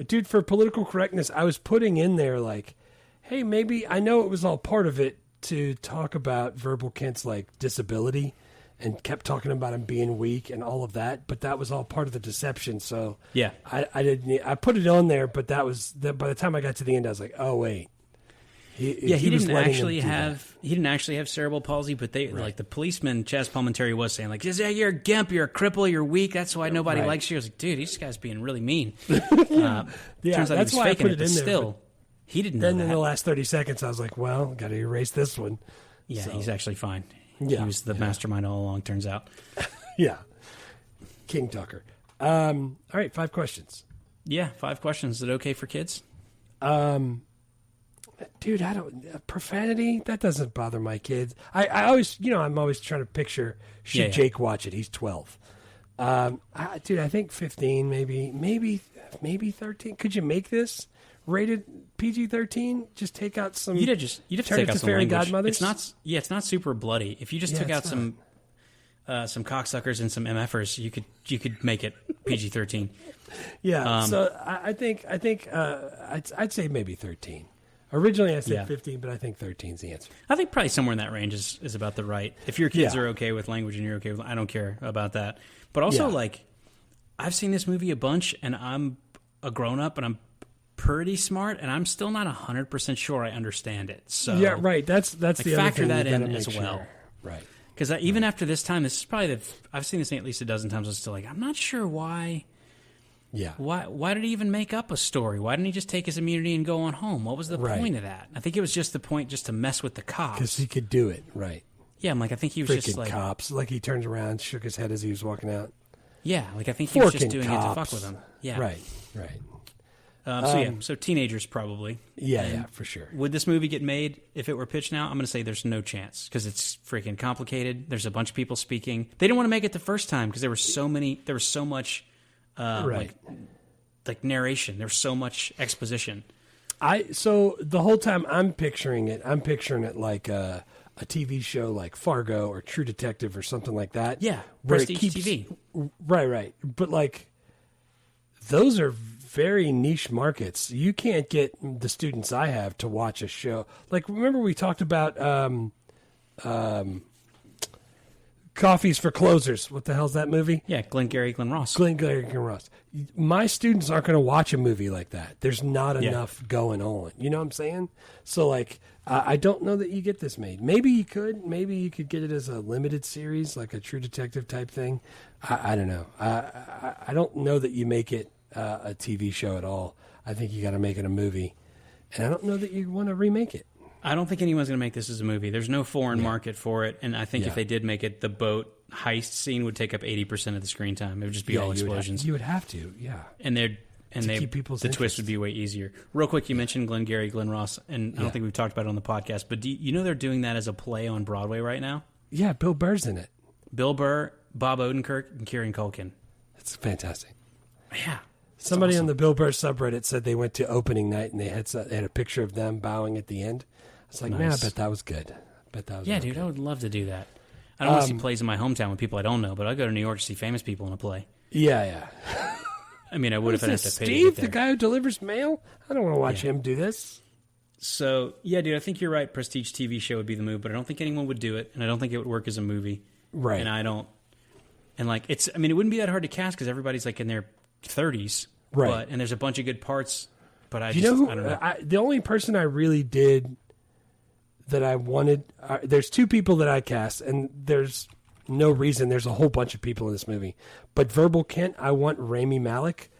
Dude, for political correctness, I was putting in there like, hey, maybe I know it was all part of it to talk about Verbal Kent's like disability, and kept talking about him being weak and all of that, but that was all part of the deception. So Yeah. I didn't. I put it on there, but that was by the time I got to the end, I was like, oh wait, he was didn't letting him actually do that. have he didn't actually have cerebral palsy, but they like the policeman Chazz Palminteri was saying like, yeah, you're a gimp, you're a cripple, you're weak. That's why nobody Right. likes you. I was like, dude, this guy's being really mean. Yeah, Turns out that's he was why I faking put it, it but in there. still, he didn't know Then in that. the last 30 seconds, I was like, well, got to erase this one. Yeah, So- he's actually fine. Yeah, He was the mastermind all along, turns out. Yeah, King Tucker. All right, 5 questions. Yeah, 5 questions. Is it okay for kids? Dude, I don't profanity. That doesn't bother my kids. I always, I'm always trying to picture. Should Yeah. Jake watch it? He's 12. Dude, I think 15, maybe 13. Could you make this rated PG-13? Just take out some. You'd have to turn take it out to some Fairy language. Godmothers? It's not super bloody. If you just Yeah, took out it's some cocksuckers and some MFers, you could make it PG-13. Yeah. So I think I'd say maybe 13. Originally I said Yeah. 15, but I think 13 is the answer. I think probably somewhere in that range is about the right. If your kids Yeah. are okay with language and you're okay with, I don't care about that. But also, Yeah. like, I've seen this movie a bunch, and I'm a grown up, and pretty smart, and I'm still not 100% sure I understand it. So yeah, right. That's the other factor thing that you in gotta as make well. sure. Right. Because even after this time, this is probably I've seen this thing at least a dozen times. I'm still like, I'm not sure why. Yeah. Why did he even make up a story? Why didn't he just take his immunity and go on home? What was the point of that? I think it was just the point just to mess with the cops. Because he could do it, right. Yeah, I'm like, I think he was Freaking just like... cops. Like, he turns around, shook his head as he was walking out. Yeah, like, I think he was just Forking doing it to cops. fuck with him. Yeah. Right. So teenagers probably. Yeah, for sure. Would this movie get made if it were pitched now? I'm going to say there's no chance because it's freaking complicated. There's a bunch of people speaking. They didn't want to make it the first time because there was so much like narration. There was so much exposition. So the whole time I'm picturing it like a TV show like Fargo or True Detective or something like that. Yeah, where Prestige it keeps, TV. Right. But like, those are very niche markets. You can't get the students I have to watch a show. Like, remember we talked about Coffees for Closers. What the hell's that movie? Yeah, Glengarry Glen Ross. My students aren't going to watch a movie like that. There's not enough going on. You know what I'm saying? So, like, I don't know that you get this made. Maybe you could. Maybe you could get it as a limited series, like a True Detective type thing. I don't know. I don't know that you make it a TV show at all. I think you got to make it a movie. And I don't know that you want to remake it. I don't think anyone's going to make this as a movie. There's no foreign market for it, and I think if they did make it, the boat heist scene would take up 80% of the screen time. It would just be all explosions. You would have to, yeah. Keep people's the twist would be way easier. Real quick, you mentioned Glengarry Glen Ross, and I don't think we've talked about it on the podcast, but you know they're doing that as a play on Broadway right now? Yeah, Bill Burr's in it. Bill Burr, Bob Odenkirk, and Kieran Culkin. That's fantastic. Yeah. Somebody on the Bill Burr subreddit said they went to opening night and they had a picture of them bowing at the end. I was like, man, I bet that was good. Yeah, dude, I would love to do that. I don't want to see plays in my hometown with people I don't know, but I'd go to New York to see famous people in a play. Yeah. I mean, I would if I had to pay. Steve, the guy who delivers mail? I don't want to watch him do this. So, yeah, dude, I think you're right. Prestige TV show would be the move, but I don't think anyone would do it, and I don't think it would work as a movie. Right. And it wouldn't be that hard to cast because everybody's like in their 30s. Right. And there's a bunch of good parts, but I don't know. The only person I really did that I wanted, there's two people that I cast, and there's no reason. There's a whole bunch of people in this movie. But Verbal Kent, I want Rami Malek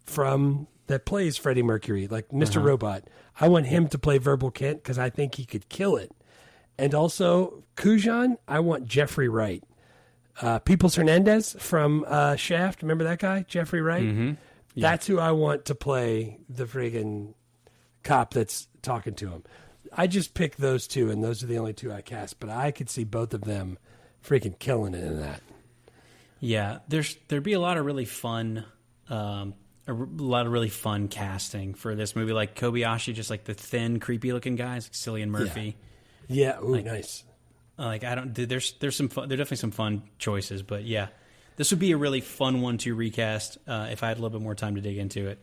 that plays Freddie Mercury, like Mr. Robot. I want him to play Verbal Kent because I think he could kill it. And also, Cujon, I want Jeffrey Wright. Peoples Hernandez from Shaft, remember that guy? Jeffrey Wright? Mm-hmm. Yeah. That's who I want to play the friggin' cop that's talking to him. I just picked those two, and those are the only two I cast. But I could see both of them freaking killing it in that. Yeah, there'd be a lot of really fun, casting for this movie. Like Kobayashi, just like the thin, creepy looking guys, like Cillian Murphy. Yeah. Ooh, nice. Like there's definitely some fun choices, but yeah. This would be a really fun one to recast if I had a little bit more time to dig into it.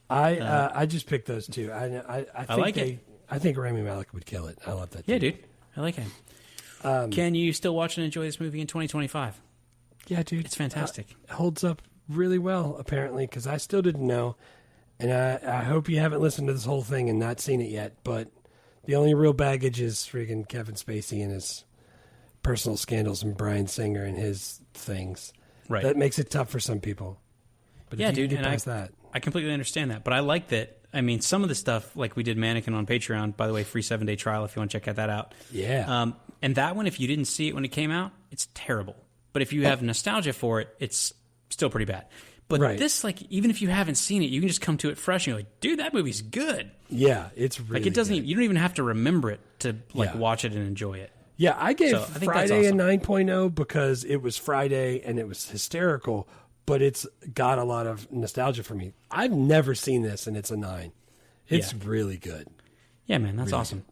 I just picked those two. I think I think Rami Malek would kill it. I love that. Yeah, dude. I like him. Can you still watch and enjoy this movie in 2025? Yeah, dude. It's fantastic. It holds up really well, apparently, because I still didn't know. And I hope you haven't listened to this whole thing and not seen it yet. But the only real baggage is freaking Kevin Spacey and his personal scandals and Bryan Singer and his things. Right. That makes it tough for some people. But yeah, if you dude, get past that. I completely understand that. But I like that. I mean, some of the stuff, like we did Mannequin on Patreon, by the way, free 7-day trial if you want to check that out. Yeah. And that one, if you didn't see it when it came out, it's terrible. But if you have nostalgia for it, it's still pretty bad. But this, like, even if you haven't seen it, you can just come to it fresh and you're like, dude, that movie's good. Yeah, it's really like it doesn't. good. You don't even have to remember it to watch it and enjoy it. Yeah, I gave Friday awesome. a 9.0 because it was Friday and it was hysterical, but it's got a lot of nostalgia for me. I've never seen this, and it's a 9. It's really good. Yeah, man, that's really awesome. Good.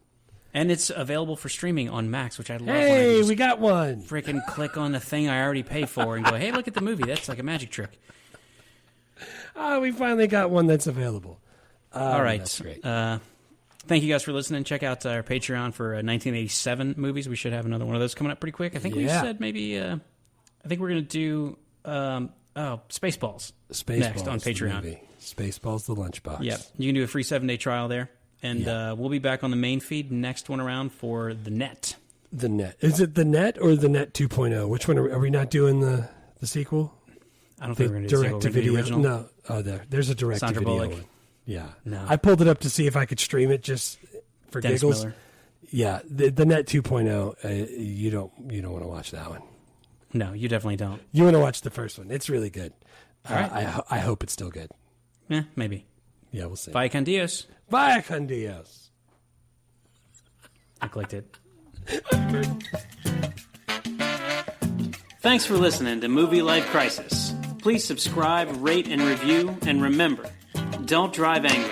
And it's available for streaming on Max, which I love. Hey, we got one. Freaking click on the thing I already pay for and go, hey, look at the movie. That's like a magic trick. We finally got one that's available. All right. That's great. Thank you guys for listening. Check out our Patreon for 1987 movies. We should have another one of those coming up pretty quick. I think we said maybe, I think we're going to do Spaceballs. Spaceballs next on Patreon. Movie. Spaceballs the Lunchbox. Yep. You can do a free 7-day trial there. And we'll be back on the main feed next one around for The Net. The Net. Is it The Net or The Net 2.0? Which one are we not doing the sequel? I don't think we're going to do direct to video. the original. No. Oh, there's a direct to video Bullock. one. Yeah. No. I pulled it up to see if I could stream it just for Dennis giggles. Miller. Yeah, the Net 2.0. You don't want to watch that one. No, you definitely don't. You want to watch the first one. It's really good. All right. I hope it's still good. Yeah, maybe. Yeah, we'll see. Bye, con Dios. Bye, con Dios. I clicked it. Thanks for listening to Movie Life Crisis. Please subscribe, rate, and review. And remember, don't drive angry.